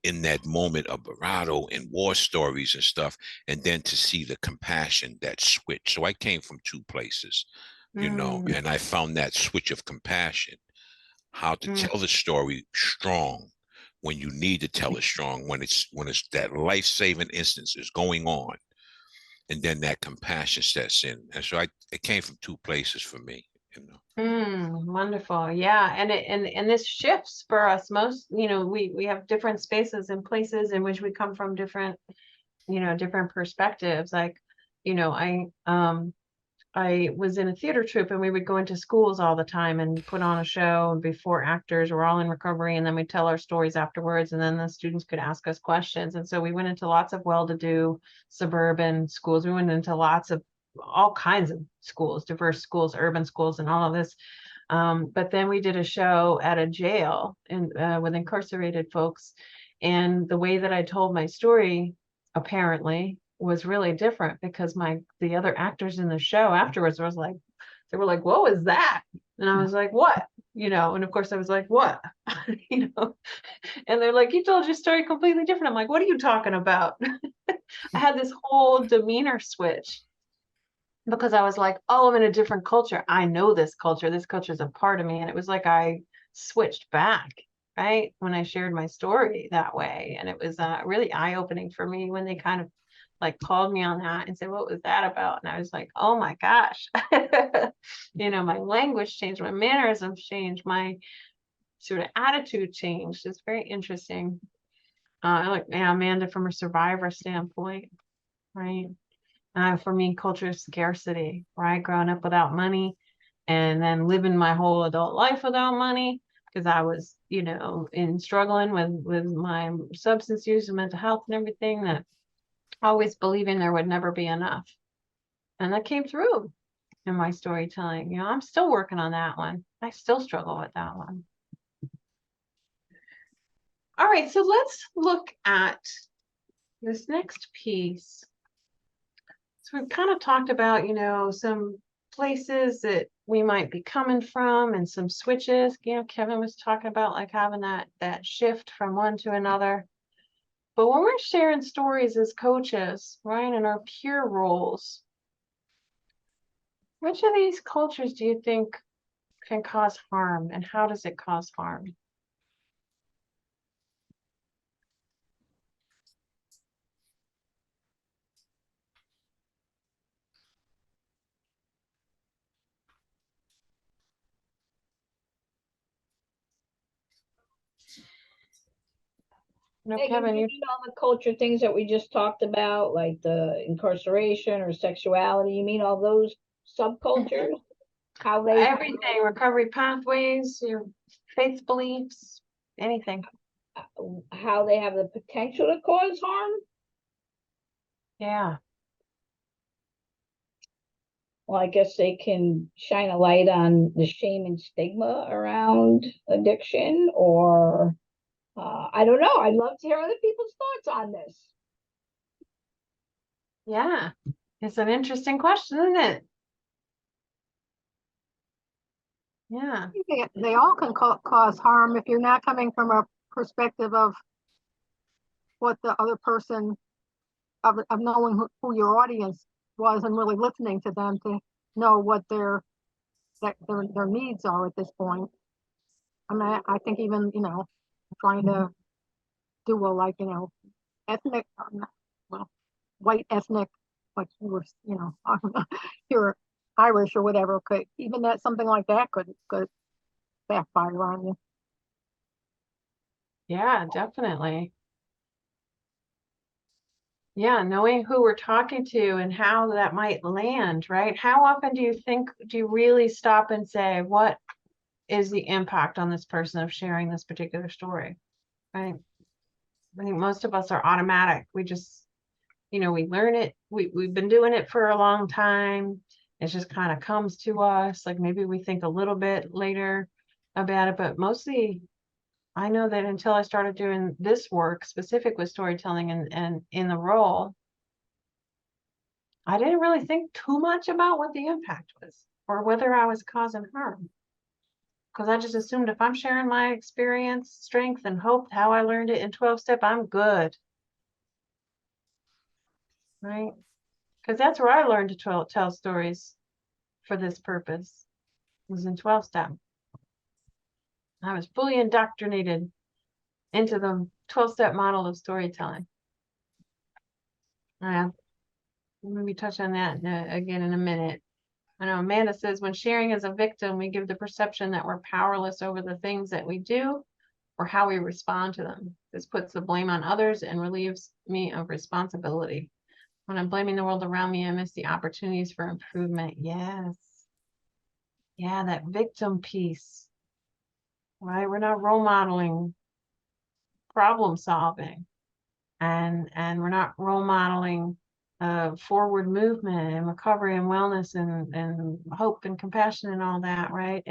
in that moment of bravado and war stories and stuff, and then to see the compassion that switch. So I came from two places, mm, and I found that switch of compassion, how to mm. tell the story strong when you need to tell it strong, when it's that life-saving instance is going on, and then that compassion sets in. And so it came from two places for me. Wonderful. Yeah. And this shifts for us most, we have different spaces and places in which we come from different, different perspectives. Like, I was in a theater troupe and we would go into schools all the time and put on a show before actors were all in recovery, and then we'd tell our stories afterwards, and then the students could ask us questions. And so we went into lots of well-to-do suburban schools. We went into lots of all kinds of schools, diverse schools, urban schools, and all of this. But then we did a show at a jail with incarcerated folks. And the way that I told my story, apparently, was really different, because the other actors in the show afterwards they were like, what was that? And I was like, what? And of course I was like, what? And they're like, you told your story completely different. I'm like, what are you talking about? I had this whole demeanor switch, because I was like, oh, I'm in a different culture. I know this culture. This culture is a part of me. And it was like I switched back, right, when I shared my story that way. And it was really eye-opening for me when they kind of like called me on that and said, what was that about? And I was like, oh my gosh. My language changed, my mannerisms changed, my sort of attitude changed. It's very interesting. Like, yeah, Amanda, from a survivor standpoint, right? For me, culture of scarcity, right? Growing up without money and then living my whole adult life without money, because I was, in struggling with my substance use and mental health and everything, that always believing there would never be enough. And that came through in my storytelling. I'm still working on that one. I still struggle with that one. All right, so let's look at this next piece. So we've kind of talked about, some places that we might be coming from and some switches. Kevin was talking about like having that shift from one to another. But when we're sharing stories as coaches, right, in our peer roles, which of these cultures do you think can cause harm, and how does it cause harm? Hey, Kevin, you mean all the culture things that we just talked about, like the incarceration or sexuality? You mean all those subcultures? How they everything, recovery pathways, your faith beliefs, anything. how they have the potential to cause harm? Yeah. Well, I guess they can shine a light on the shame and stigma around addiction, or I don't know. I'd love to hear other people's thoughts on this. Yeah. It's an interesting question, isn't it? Yeah. I think they all can cause harm if you're not coming from a perspective of what the other person, of knowing who your audience was and really listening to them to know what their needs are at this point. I mean, I think even, trying to do a, like, ethnic, well, white ethnic, like you were, you're Irish or whatever, could even that something like that could backfire on you. Yeah, definitely. Yeah, knowing who we're talking to and how that might land, right? How often do you really stop and say, what is the impact on this person of sharing this particular story, right? I think most of us are automatic. We just, we learn it. We've been doing it for a long time. It just kind of comes to us, like maybe we think a little bit later about it, but mostly I know that until I started doing this work specific with storytelling and in the role, I didn't really think too much about what the impact was or whether I was causing harm. Because I just assumed if I'm sharing my experience, strength, and hope, how I learned it in 12-step, I'm good. Right? Because that's where I learned to tell stories for this purpose, was in 12-step. I was fully indoctrinated into the 12-step model of storytelling. Maybe touch on that again in a minute. I know Amanda says, when sharing as a victim, we give the perception that we're powerless over the things that we do or how we respond to them. This puts the blame on others and relieves me of responsibility. When I'm blaming the world around me, I miss the opportunities for improvement. Yes. Yeah, that victim piece, right? We're not role modeling problem solving, and we're not role modeling forward movement and recovery and wellness and hope and compassion and all that, right?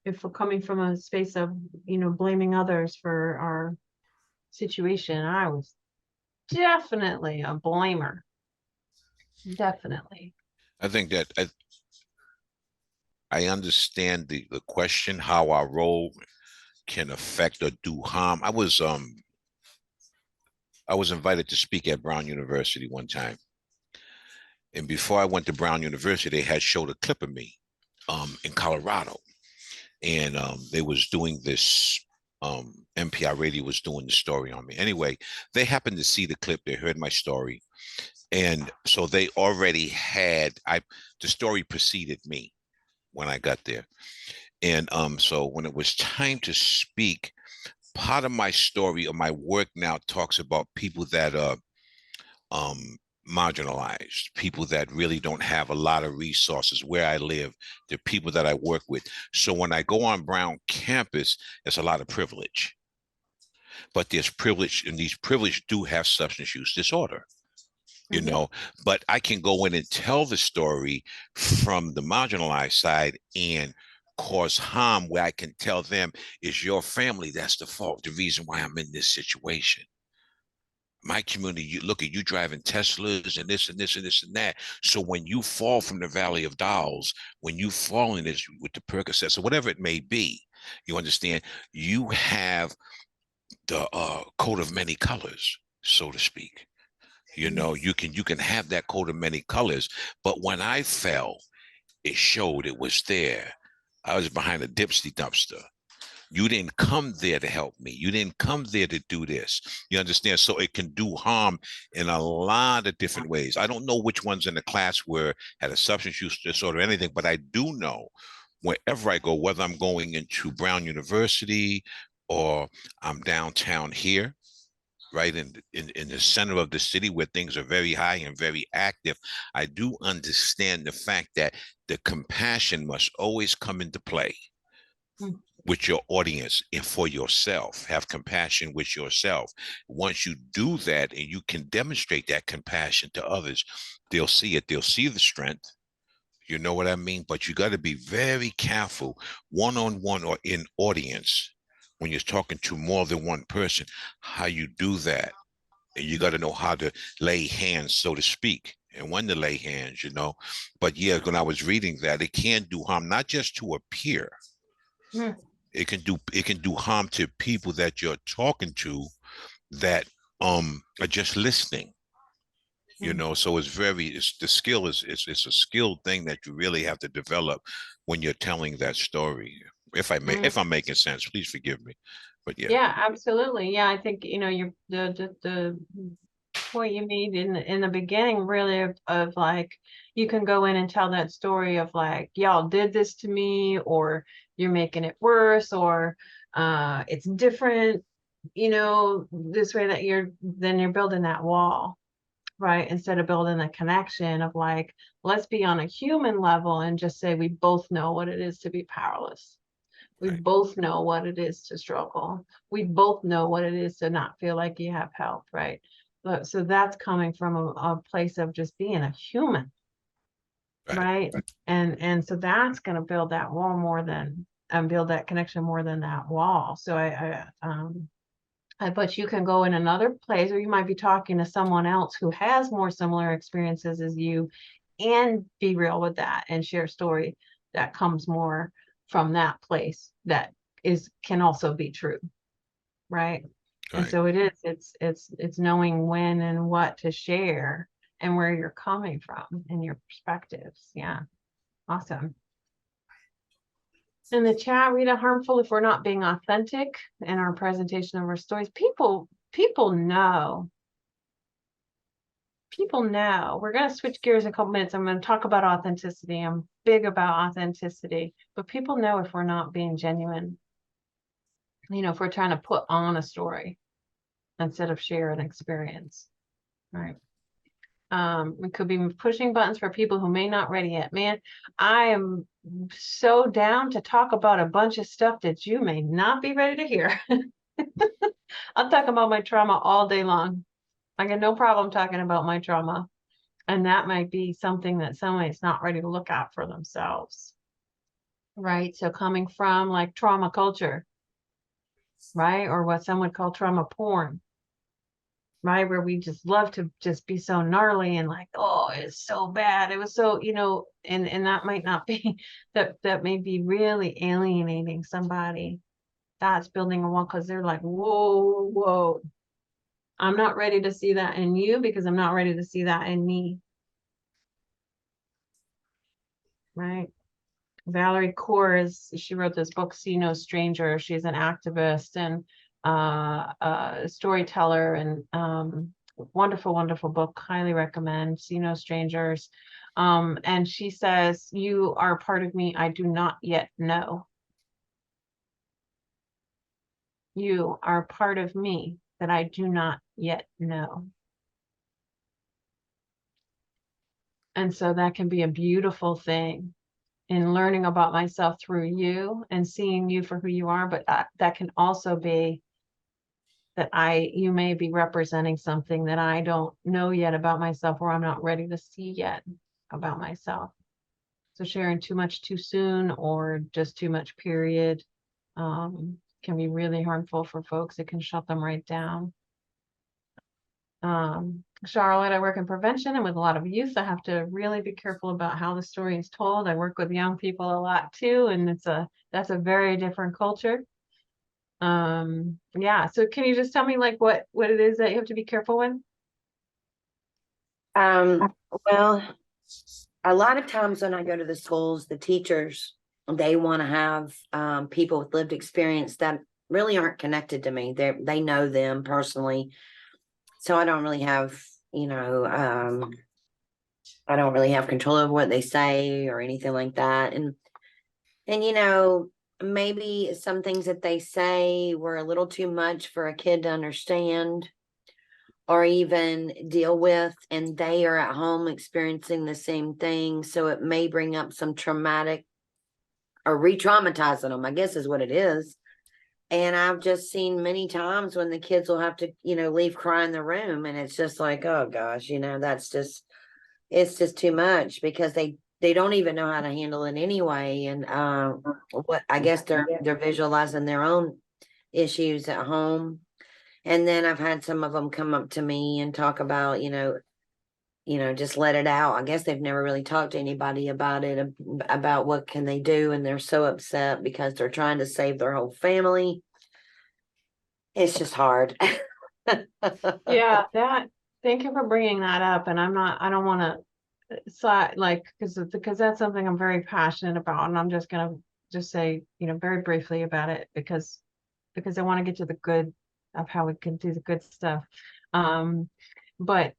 If we're coming from a space of, blaming others for our situation, I was definitely a blamer. Definitely. I think that I understand the question, how our role can affect or do harm. I was invited to speak at Brown University one time. And before I went to Brown University, they had showed a clip of me in Colorado. And they was doing this, NPR radio was doing the story on me. Anyway, they happened to see the clip, they heard my story. And so they already had, the story preceded me when I got there. And so when it was time to speak, part of my story or my work now talks about people that are marginalized, people that really don't have a lot of resources. Where I live, the people that I work with. So when I go on Brown campus, there's a lot of privilege. But there's privilege, and these privilege do have substance use disorder. You know, but I can go in and tell the story from the marginalized side and cause harm, where I can tell them, it's your family that's the fault, the reason why I'm in this situation. My community, you look at you driving Teslas and this and this and this and that. So when you fall from the valley of dolls, when you fall in this with the Percocets or whatever it may be, you understand, you have the coat of many colors, so to speak. You know, you can have that coat of many colors, but when I fell, it showed it was there. I was behind a dipsy dumpster. You didn't come there to help me. You didn't come there to do this. You understand? So it can do harm in a lot of different ways. I don't know which ones in the class were had a substance use disorder or anything, but I do know wherever I go, whether I'm going into Brown University or I'm downtown here, right in the center of the city where things are very high and very active, I do understand the fact that the compassion must always come into play with your audience and for yourself. Have compassion with yourself. Once you do that and you can demonstrate that compassion to others, they'll see it. They'll see the strength. You know what I mean? But you got to be very careful one-on-one or in audience when you're talking to more than one person, how you do that. And you got to know how to lay hands, so to speak, and when to lay hands, you know. But yeah, when I was reading that, it can do harm, not just to a peer. It can do harm to people that you're talking to that are just listening. You know, so it's the skill is it's a skilled thing that you really have to develop when you're telling that story. If I'm making sense, please forgive me. But yeah. Yeah, absolutely. Yeah, I think, you're the point you made in the beginning, really, of like, you can go in and tell that story of like, y'all did this to me, or you're making it worse, or it's different, this way, that you're building that wall, right? Instead of building a connection of like, let's be on a human level and just say we both know what it is to be powerless. We Right. both know what it is to struggle. We both know what it is to not feel like you have help, right? So that's coming from a place of just being a human, right? And so that's going to build that wall more than, and build that connection more than that wall. So but you can go in another place, or you might be talking to someone else who has more similar experiences as you, and be real with that and share a story that comes more from that place that can also be true, right? And Right. so it's knowing when and what to share and where you're coming from and your perspectives. Yeah. Awesome. In the chat, Rita, harmful if we're not being authentic in our presentation of our stories. People know. People know. We're going to switch gears in a couple minutes. I'm going to talk about authenticity. I'm big about authenticity, but people know if we're not being genuine. You know, if we're trying to put on a story instead of share an experience, right? We could be pushing buttons for people who may not ready yet. Man, I am so down to talk about a bunch of stuff that you may not be ready to hear. I'll talk about my trauma all day long. I got no problem talking about my trauma. And that might be something that somebody's not ready to look at for themselves. Right? So coming from like trauma culture, right? Or what some would call trauma porn. Right, where we just love to just be so gnarly and like, oh, it's so bad, it was so, you know, and that might not be that may be really alienating somebody. That's building a wall because they're like, whoa, I'm not ready to see that in you because I'm not ready to see that in me. Right. Valerie Kaur she wrote this book, See No Stranger. She's an activist and a storyteller, and wonderful book. Highly recommend. See No Strangers. And she says, you are a part of me I do not yet know. You are a part of me that I do not yet know. And so that can be a beautiful thing in learning about myself through you and seeing you for who you are. But that can also be that you may be representing something that I don't know yet about myself, or I'm not ready to see yet about myself. So sharing too much too soon, or just too much period, can be really harmful for folks. It can shut them right down. Charlotte, I work in prevention and with a lot of youth. I have to really be careful about how the story is told. I work with young people a lot too, and that's a very different culture. Yeah, so can you just tell me like what it is that you have to be careful with? Well, a lot of times when I go to the schools, the teachers, they want to have people with lived experience that really aren't connected to me. They know them personally. So I don't really have, I don't really have control over what they say or anything like that. And maybe some things that they say were a little too much for a kid to understand or even deal with, and they are at home experiencing the same thing. So it may bring up some traumatic or re-traumatizing them, I guess is what it is. And I've just seen many times when the kids will have to, leave crying the room, and it's just like, oh gosh, it's just too much because they don't even know how to handle it anyway. And what I guess they're visualizing their own issues at home. And then I've had some of them come up to me and talk about, just let it out. I guess they've never really talked to anybody about it, about what can they do. And they're so upset because they're trying to save their whole family. It's just hard. Yeah, thank you for bringing that up. And I don't want to because that's something I'm very passionate about. And I'm just going to just say, very briefly about it because I want to get to the good of how we can do the good stuff. But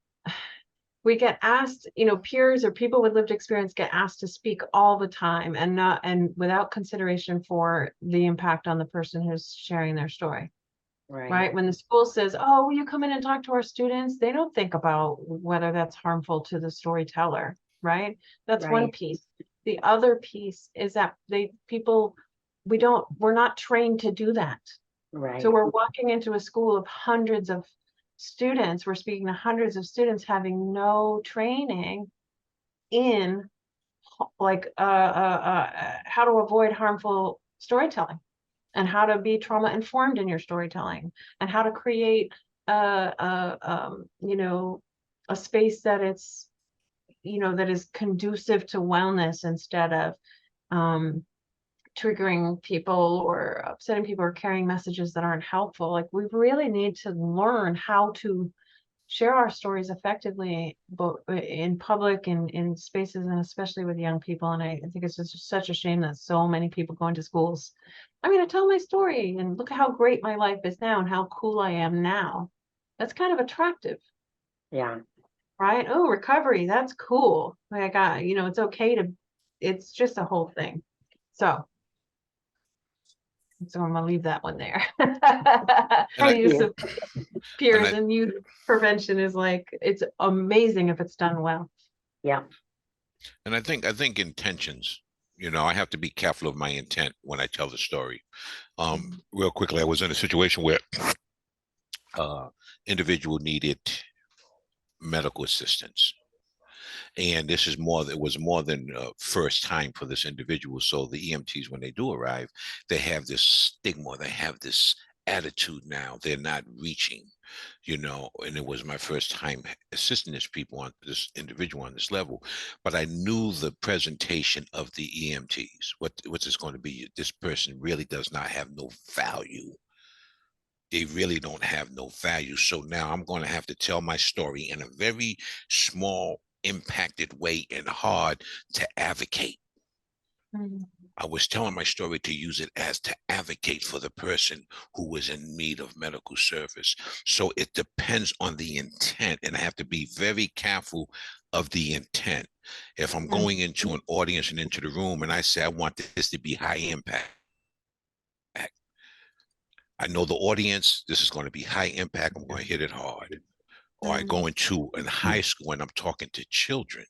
we get asked, peers or people with lived experience get asked to speak all the time and without consideration for the impact on the person who's sharing their story. Right. When the school says, oh, will you come in and talk to our students? They don't think about whether that's harmful to the storyteller. Right. That's one piece. The other piece is that we're not trained to do that. Right. So we're walking into a school of hundreds of students. We're speaking to hundreds of students having no training in how to avoid harmful storytelling, and how to be trauma informed in your storytelling, and how to create a space that it's, that is conducive to wellness instead of triggering people or upsetting people or carrying messages that aren't helpful. Like, we really need to learn how to share our stories effectively, both in public and in spaces, and especially with young people. And I think it's just such a shame that so many people go into schools. I'm going to tell my story and look at how great my life is now and how cool I am now. That's kind of attractive, Yeah. right? Oh, recovery, that's cool. Like, it's okay to, it's just a whole thing. So I'm gonna leave that one there. And The use you. of peers I- and youth prevention is like, it's amazing if it's done well. Yeah. And I think intentions, I have to be careful of my intent when I tell the story. Real quickly, I was in a situation where individual needed medical assistance. And this is it was more than first time for this individual. So the EMTs, when they do arrive, they have this stigma, they have this attitude now, they're not reaching, and it was my first time assisting this individual on this level. But I knew the presentation of the EMTs, what's this going to be? This person really does not have no value. They really don't have no value. So now I'm going to have to tell my story in a very small, impacted way and hard to advocate. I was telling my story to use it as to advocate for the person who was in need of medical service. So it depends on the intent, and I have to be very careful of the intent. If I'm going into an audience and into the room and I say, I want this to be high impact, I know the audience, this is going to be high impact, I'm going to hit it hard. Or I go into in high school and I'm talking to children,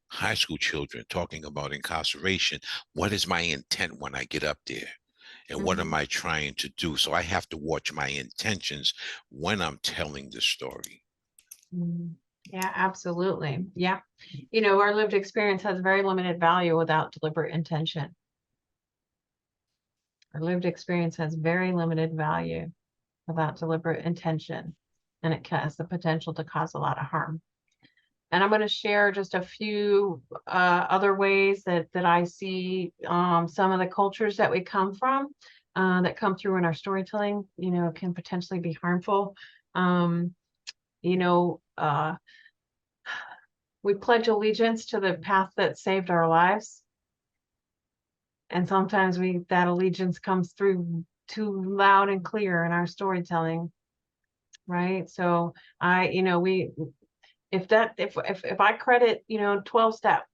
high school children, talking about incarceration. What is my intent when I get up there? And what am I trying to do? So I have to watch my intentions when I'm telling the story. Yeah, absolutely. Yeah. Our lived experience has very limited value without deliberate intention. Our lived experience has very limited value without deliberate intention, and it has the potential to cause a lot of harm. And I'm going to share just a few other ways that I see some of the cultures that we come from, that come through in our storytelling, can potentially be harmful. We pledge allegiance to the path that saved our lives. And sometimes that allegiance comes through too loud and clear in our storytelling, right? So if I credit 12 step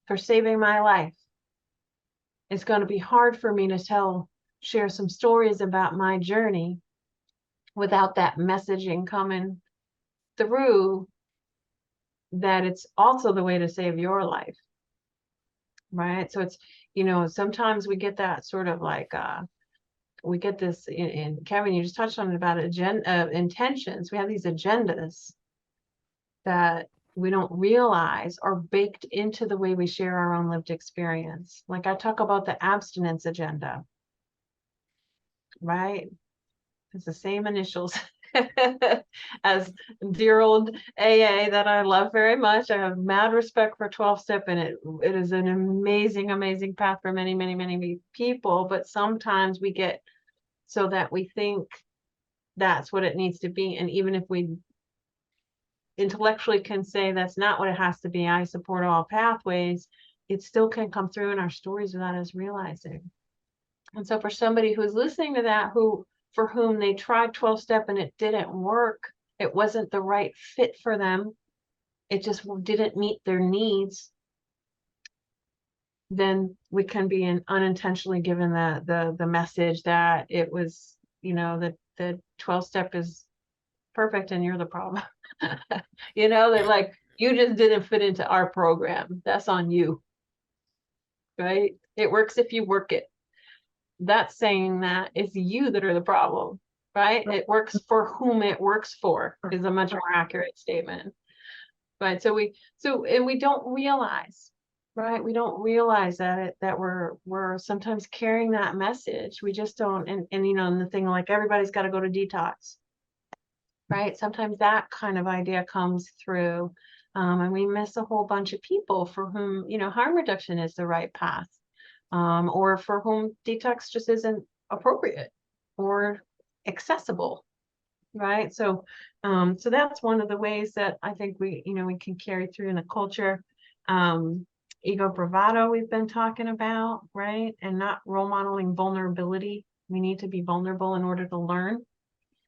for saving my life, it's going to be hard for me to share some stories about my journey without that messaging coming through, that it's also the way to save your life, right? So it's, sometimes we get that sort of like we get this in Kevin, you just touched on it about intentions. We have these agendas that we don't realize are baked into the way we share our own lived experience. Like, I talk about the abstinence agenda, right? It's the same initials as dear old AA that I love very much. I have mad respect for 12-step, and it is an amazing, amazing path for many, many, many people. But sometimes we get so that we think that's what it needs to be. And even if we intellectually can say that's not what it has to be, I support all pathways, it still can come through in our stories without us realizing. And so for somebody who's listening to that, for whom they tried 12-step and it didn't work, it wasn't the right fit for them, it just didn't meet their needs, then we can be unintentionally given the message that it was, that the 12-step is perfect and you're the problem. They're like, you just didn't fit into our program. That's on you, right? It works if you work it. That's saying that it's you that are the problem, right? It works for whom it works for is a much more accurate statement. But and we don't realize, right? We don't realize that we're sometimes carrying that message. We just don't, and you know, and the thing like everybody's got to go to detox, right? Sometimes that kind of idea comes through, and we miss a whole bunch of people for whom, you know, harm reduction is the right path, or for whom detox just isn't appropriate or accessible, right? So, so that's one of the ways that I think we, you know, we can carry through in the culture. Ego bravado we've been talking about, right? And not role modeling vulnerability. We need to be vulnerable in order to learn.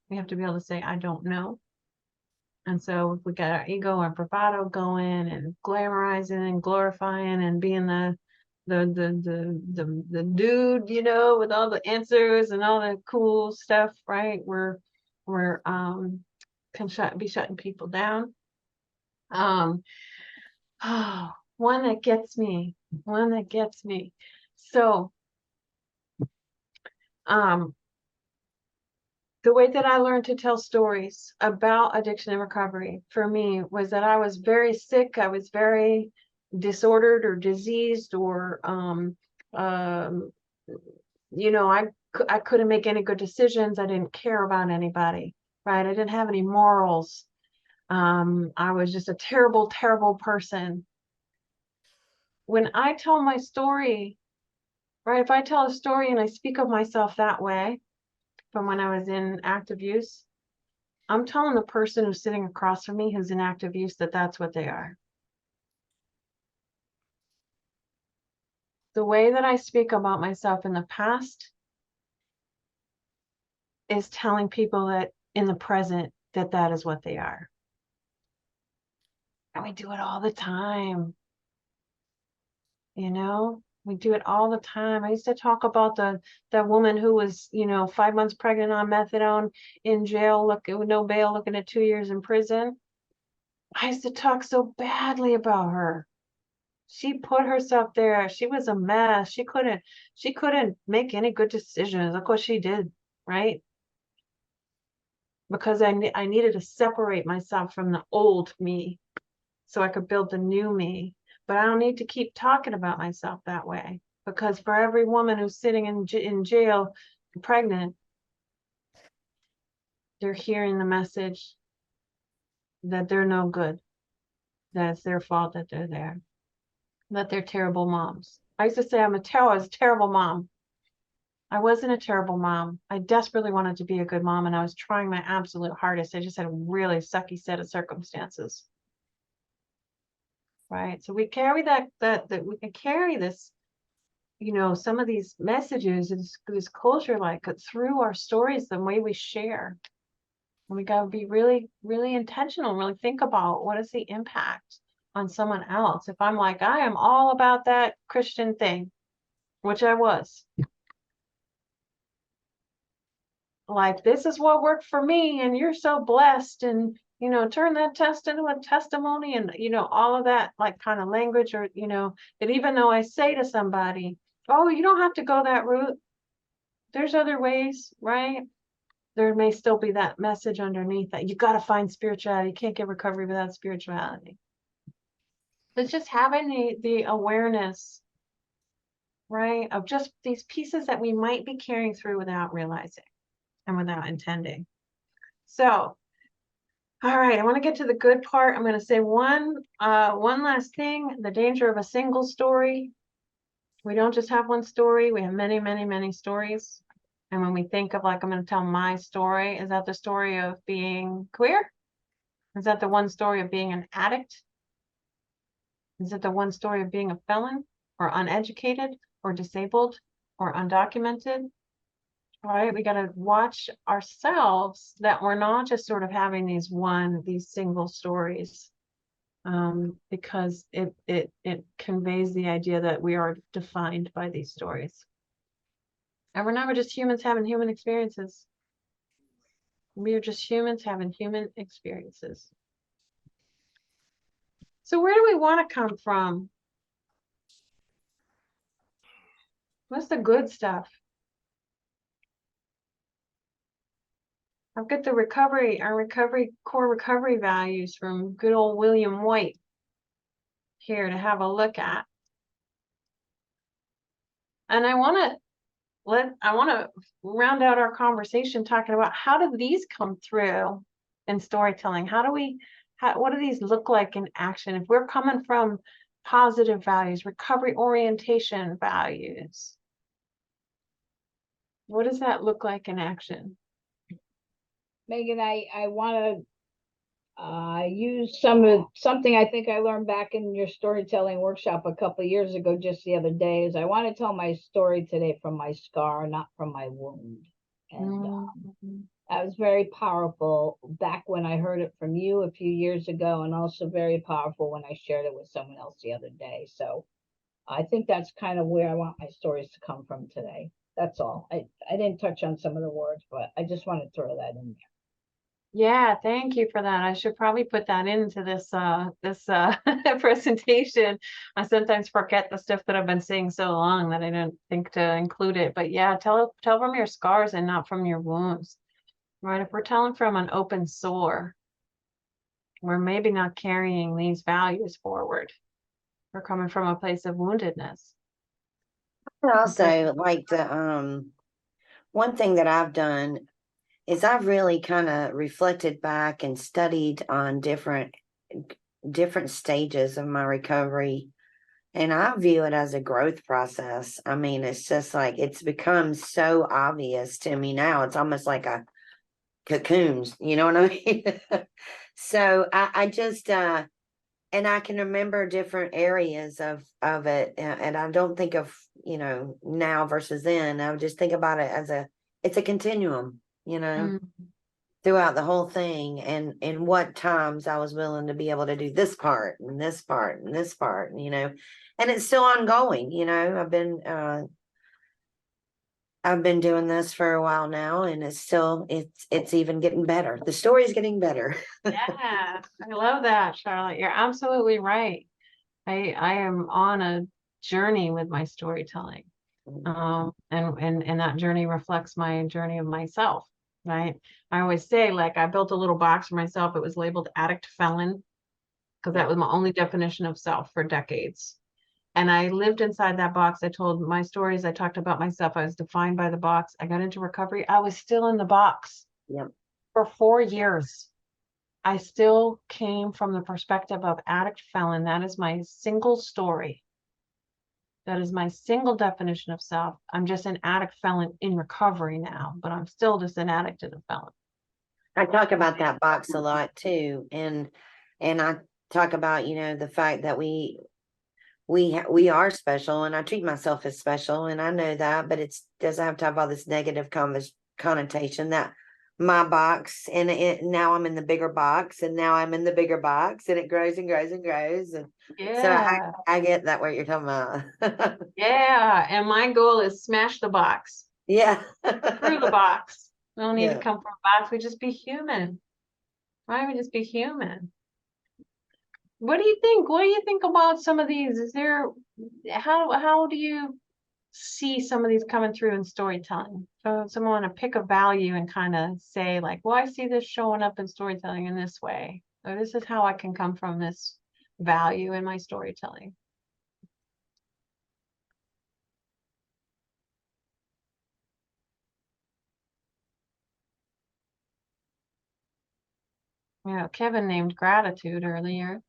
We have to be able to say, I don't know. And so if we got our ego and bravado going and glamorizing and glorifying and being the dude, you know, with all the answers and all the cool stuff, right? We're be shutting people down. Oh, one that gets me. So the way that I learned to tell stories about addiction and recovery for me was that I was very sick. I was very disordered or diseased, or you know, I couldn't make any good decisions. I didn't care about anybody, right? I didn't have any morals. I was just a terrible, terrible person. When I tell my story, right? If I tell a story and I speak of myself that way from when I was in active use, I'm telling the person who's sitting across from me who's in active use that that's what they are. The way that I speak about myself in the past is telling people that in the present that that is what they are. And we do it all the time. You know, we do it all the time. I used to talk about that woman who was, you know, 5 months pregnant on methadone in jail, looking with no bail, looking at 2 years in prison. I used to talk so badly about her. She put herself there. She was a mess. She couldn't make any good decisions. Look what she did, right? Because I needed to separate myself from the old me so I could build the new me. But I don't need to keep talking about myself that way, because for every woman who's sitting in jail pregnant, they're hearing the message that they're no good, that it's their fault that they're there, that they're terrible moms. I used to say I was a terrible mom. I wasn't a terrible mom. I desperately wanted to be a good mom, and I was trying my absolute hardest. I just had a really sucky set of circumstances. Right. So we carry that we can carry this, you know, some of these messages, this culture, like through our stories, the way we share. And we got to be really, really intentional, really think about what is the impact on someone else. If I'm like, I am all about that Christian thing, which I was. Like, this is what worked for me, and you're so blessed, and you know, turn that test into a testimony, and you know, all of that like kind of language, or you know, that even though I say to somebody, oh, you don't have to go that route, there's other ways, right? There may still be that message underneath that you got to find spirituality. You can't get recovery without spirituality. It's just having the awareness, right, of just these pieces that we might be carrying through without realizing and without intending. So, all right, I want to get to the good part. I'm going to say one last thing, the danger of a single story. We don't just have one story, we have many, many, many stories. And when we think of like, I'm going to tell my story, is that the story of being queer? Is that the one story of being an addict? Is it the one story of being a felon or uneducated or disabled or undocumented? Right? We got to watch ourselves that we're not just sort of having these single stories, because it conveys the idea that we are defined by these stories. And we're never just humans having human experiences. We are just humans having human experiences. So where do we want to come from? What's the good stuff? I've got the our core recovery values from good old William White here to have a look at. And I want to round out our conversation talking about how do these come through in storytelling? What do these look like in action? If we're coming from positive values, recovery orientation values, what does that look like in action? Megan, I want to use something I think I learned back in your storytelling workshop a couple of years ago, just the other day, is I want to tell my story today from my scar, not from my wound. And that was very powerful back when I heard it from you a few years ago, and also very powerful when I shared it with someone else the other day. So I think that's kind of where I want my stories to come from today. That's all. I didn't touch on some of the words, but I just want to throw that in there. Yeah, thank you for that. I should probably put that into this presentation. I sometimes forget the stuff that I've been saying so long that I didn't think to include it. But yeah, tell from your scars and not from your wounds. Right? If we're telling from an open sore, we're maybe not carrying these values forward. We're coming from a place of woundedness. And also, like the one thing that I've done is I've really kind of reflected back and studied on different stages of my recovery, and I view it as a growth process. I mean, it's just like it's become so obvious to me now. It's almost like a cocoons, you know what I mean? So I just and I can remember different areas of it, and I don't think of, you know, now versus then. I would just think about it as it's a continuum, you know, throughout the whole thing, and what times I was willing to be able to do this part and this part and this part, you know, and it's still ongoing. You know, I've been doing this for a while now, and it's even getting better. The story's getting better. Yeah, I love that, Charlotte. You're absolutely right. I am on a journey with my storytelling. And that journey reflects my journey of myself, right? I always say, like, I built a little box for myself. It was labeled addict felon, because that was my only definition of self for decades. And I lived inside that box. I told my stories. I talked about myself. I was defined by the box. I got into recovery. I was still in the box. Yep. For 4 years. I still came from the perspective of addict felon. That is my single story. That is my single definition of self. I'm just an addict felon in recovery now, but I'm still just an addict and a felon. I talk about that box a lot too, and I talk about, you know, the fact that we are special, and I treat myself as special, and I know that, but it doesn't have to have all this negative connotation that my box, and now I'm in the bigger box, and now I'm in the bigger box, and it grows and grows and grows, and Yeah. so I get that what you're talking about. Yeah. And my goal is smash the box. Yeah. Through the box. We don't need Yeah. to come from a box. We just be human. Why don't we just be human? What do you think? What do you think about some of these? Is there, how do you see some of these coming through in storytelling? So someone want to pick a value and kind of say, like, well, I see this showing up in storytelling in this way. Or this is how I can come from this value in my storytelling. You know, Kevin named gratitude earlier.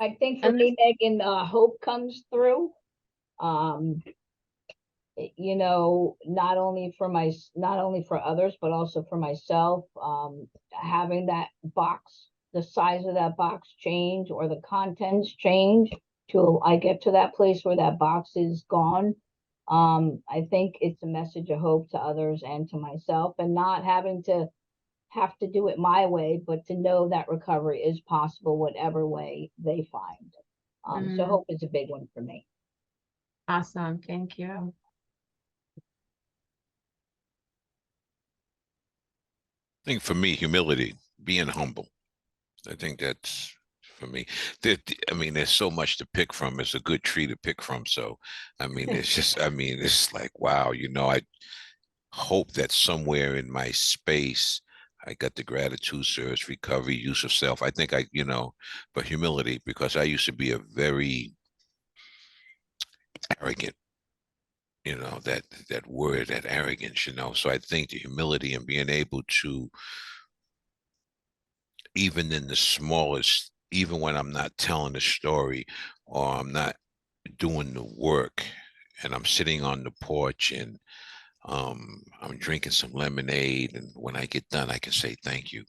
I think for me, Megan, hope comes through. You know, not only for others, but also for myself. Having that box, the size of that box change, or the contents change till I get to that place where that box is gone. I think it's a message of hope to others and to myself, and not having to do it my way, but to know that recovery is possible, whatever way they find. So hope is a big one for me. Awesome. Thank you. I think for me, humility, being humble. I think that's for me. I mean, there's so much to pick from. It's a good tree to pick from. So, I mean, it's just, I mean, it's like, wow, you know, I hope that somewhere in my space, I got the gratitude, service, recovery, use of self. I think but humility, because I used to be a very arrogant, that word, that arrogance, So I think the humility and being able to, even in the smallest, even when I'm not telling the story or I'm not doing the work and I'm sitting on the porch and I'm drinking some lemonade, and when I get done, I can say thank you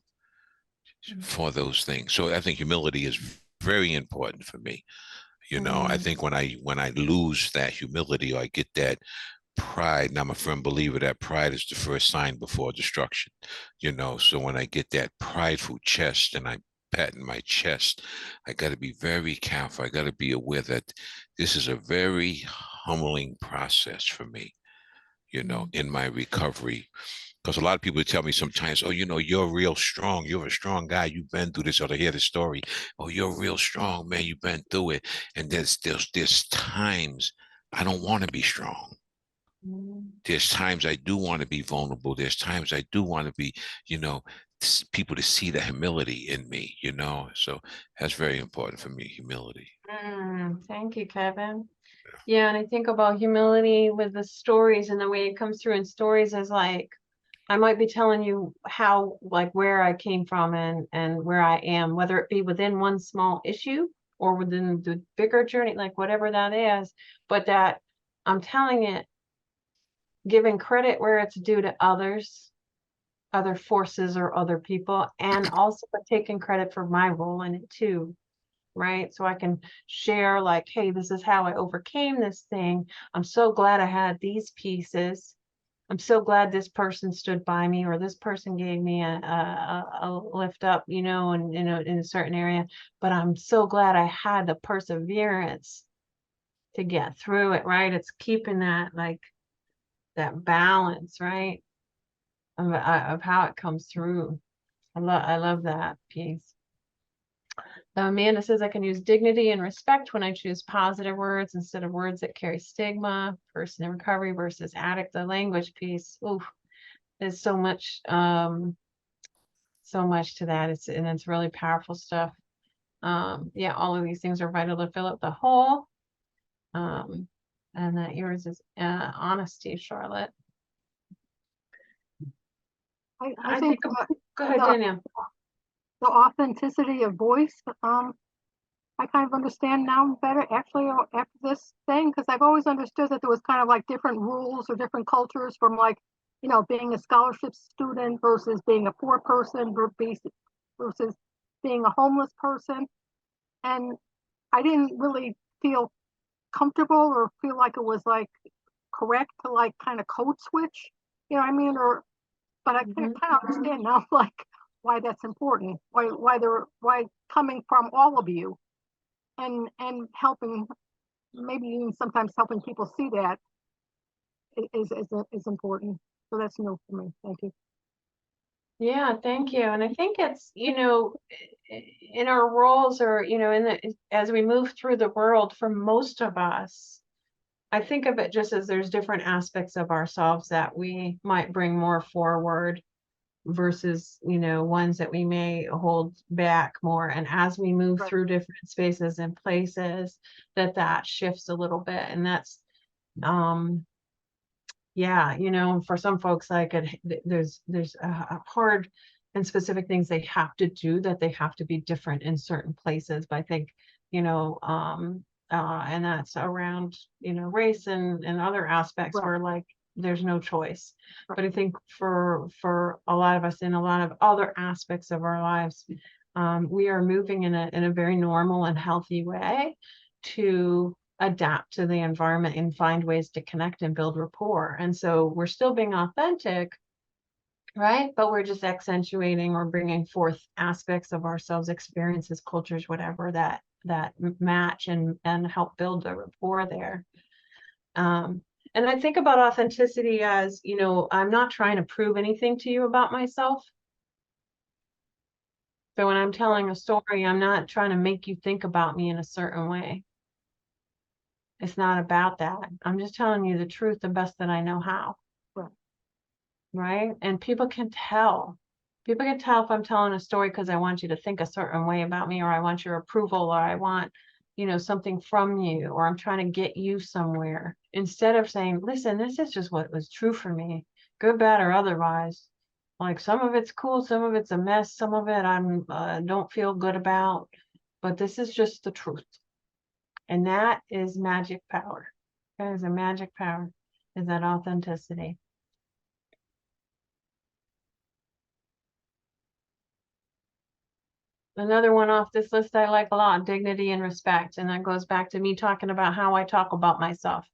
for those things. So I think humility is very important for me. I think when I lose that humility, or I get that pride, and I'm a firm believer that pride is the first sign before destruction. So when I get that prideful chest and I'm patting my chest, I got to be very careful. I got to be aware that this is a very humbling process for me, in my recovery. Because a lot of people tell me sometimes, oh, you're real strong. You're a strong guy. You've been through this, or they hear the story. Oh, you're real strong, man. You've been through it. And there's times I don't want to be strong. There's times I do want to be vulnerable. There's times I do want to be, people to see the humility in me, So that's very important for me, humility. Thank you, Kevin. Yeah, and I think about humility with the stories, and the way it comes through in stories is like, I might be telling you how, like, where I came from and where I am, whether it be within one small issue or within the bigger journey, like whatever that is, but that I'm telling it, giving credit where it's due to others, other forces or other people, and also taking credit for my role in it too. Right. So I can share, like, hey, this is how I overcame this thing. I'm so glad I had these pieces. I'm so glad this person stood by me, or this person gave me a lift up, in a certain area. But I'm so glad I had the perseverance to get through it. Right. It's keeping that, like, that balance, right, of how it comes through. I love that piece. Amanda says, I can use dignity and respect when I choose positive words instead of words that carry stigma. Person in recovery versus addict. The language piece, oof, there's so much to that. It's really powerful stuff. Yeah, all of these things are vital to fill up the hole. And that yours is honesty, Charlotte. I think Go ahead, Danielle. the authenticity of voice, I kind of understand now better actually after this thing, because I've always understood that there was kind of like different rules or different cultures from, like, being a scholarship student versus being a poor person versus being a homeless person. And I didn't really feel comfortable or feel like it was like correct to, like, kind of code switch, you know what I mean? But I kind of understand now, like, why that's important, why coming from all of you and helping, maybe even sometimes helping people see that is important. So that's new for me. Thank you. Yeah, thank you. And I think it's, in our roles, or, as we move through the world, for most of us, I think of it just as there's different aspects of ourselves that we might bring more forward versus, ones that we may hold back more. And as we move through different spaces and places, that shifts a little bit. And that's, yeah, for some folks, like, there's a hard and specific things they have to do, that they have to be different in certain places. But I think, and that's around, race and other aspects where, like, there's no choice. But I think for a lot of us in a lot of other aspects of our lives, we are moving in a very normal and healthy way to adapt to the environment and find ways to connect and build rapport. And so we're still being authentic, right? But we're just accentuating or bringing forth aspects of ourselves, experiences, cultures, whatever, that match and help build the rapport there. And I think about authenticity as, I'm not trying to prove anything to you about myself. So when I'm telling a story, I'm not trying to make you think about me in a certain way. It's not about that. I'm just telling you the truth the best that I know how. Right? And people can tell People can tell if I'm telling a story because I want you to think a certain way about me, or I want your approval, or I want, something from you, or I'm trying to get you somewhere. Instead of saying, listen, this is just what was true for me, good, bad, or otherwise. Like some of it's cool, some of it's a mess, some of it I'm don't feel good about, but this is just the truth. And that is magic power. That is a magic power, is that authenticity. Another one off this list I like a lot, dignity and respect. And that goes back to me talking about how I talk about myself.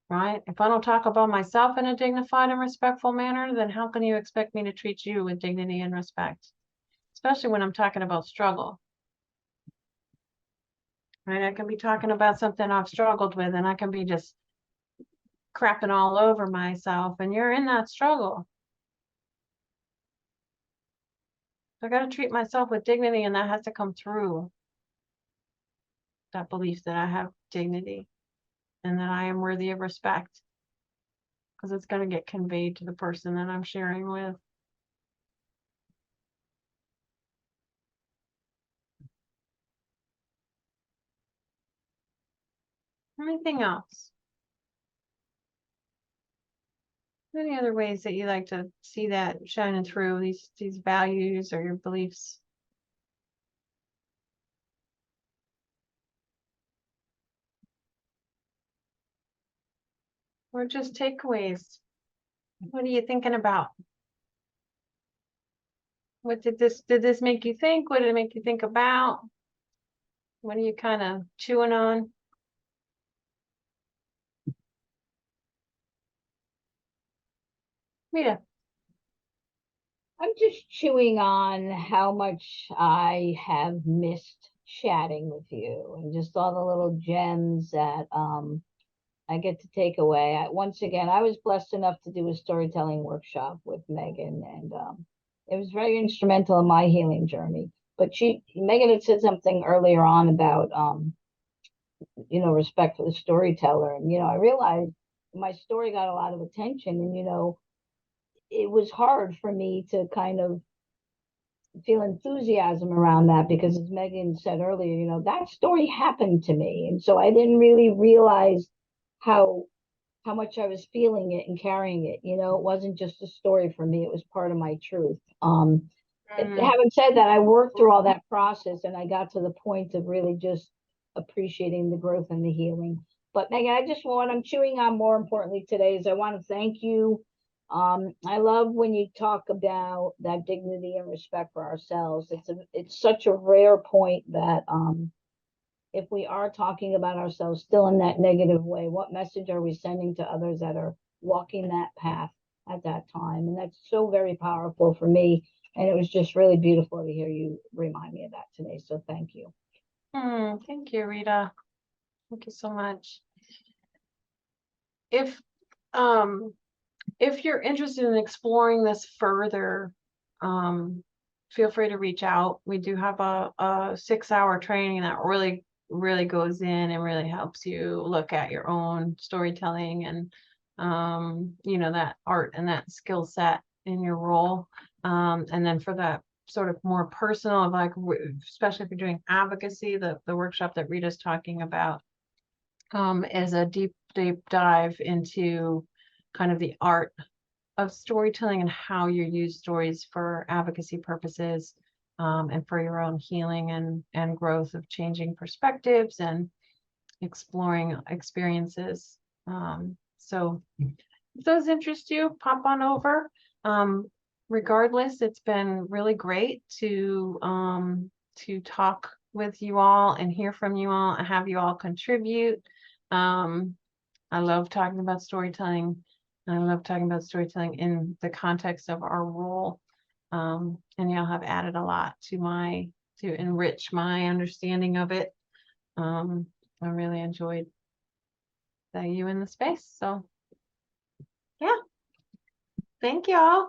Right? If I don't talk about myself in a dignified and respectful manner, then how can you expect me to treat you with dignity and respect? Especially when I'm talking about struggle. Right? I can be talking about something I've struggled with, and I can be just crapping all over myself, and you're in that struggle. I got to treat myself with dignity, and that has to come through that belief that I have dignity and that I am worthy of respect, because it's going to get conveyed to the person that I'm sharing with. Anything else? Any other ways that you like to see that shining through, these values or your beliefs? Or just takeaways? What are you thinking about? What did this make you think? What did it make you think about? What are you kind of chewing on? Rita. I'm just chewing on how much I have missed chatting with you and just all the little gems that I get to take away. Once again, I was blessed enough to do a storytelling workshop with Megan, and it was very instrumental in my healing journey. But Megan had said something earlier on about respect for the storyteller, and I realized my story got a lot of attention, and it was hard for me to kind of feel enthusiasm around that, because as Megan said earlier, that story happened to me. And so I didn't really realize how much I was feeling it and carrying it. It wasn't just a story for me, it was part of my truth. Having said that, I worked through all that process, and I got to the point of really just appreciating the growth and the healing. But Megan, I'm chewing on more importantly today is I want to thank you. I love when you talk about that dignity and respect for ourselves. It's such a rare point that if we are talking about ourselves still in that negative way, what message are we sending to others that are walking that path at that time? And that's so very powerful for me. And it was just really beautiful to hear you remind me of that today. So thank you. Thank you, Rita. Thank you so much. If you're interested in exploring this further, feel free to reach out. We do have a 6-hour training that really goes in and really helps you look at your own storytelling and that art and that skill set in your role. And then for that sort of more personal, like especially if you're doing advocacy, the workshop that Rita's talking about is a deep dive into kind of the art of storytelling and how you use stories for advocacy purposes, and for your own healing and growth of changing perspectives and exploring experiences. So if those interest you, pop on over. Regardless, it's been really great to talk with you all and hear from you all and have you all contribute. I love talking about storytelling. I love talking about storytelling in the context of our role. And y'all have added a lot to enrich my understanding of it. I really enjoyed you in the space. So yeah, thank y'all.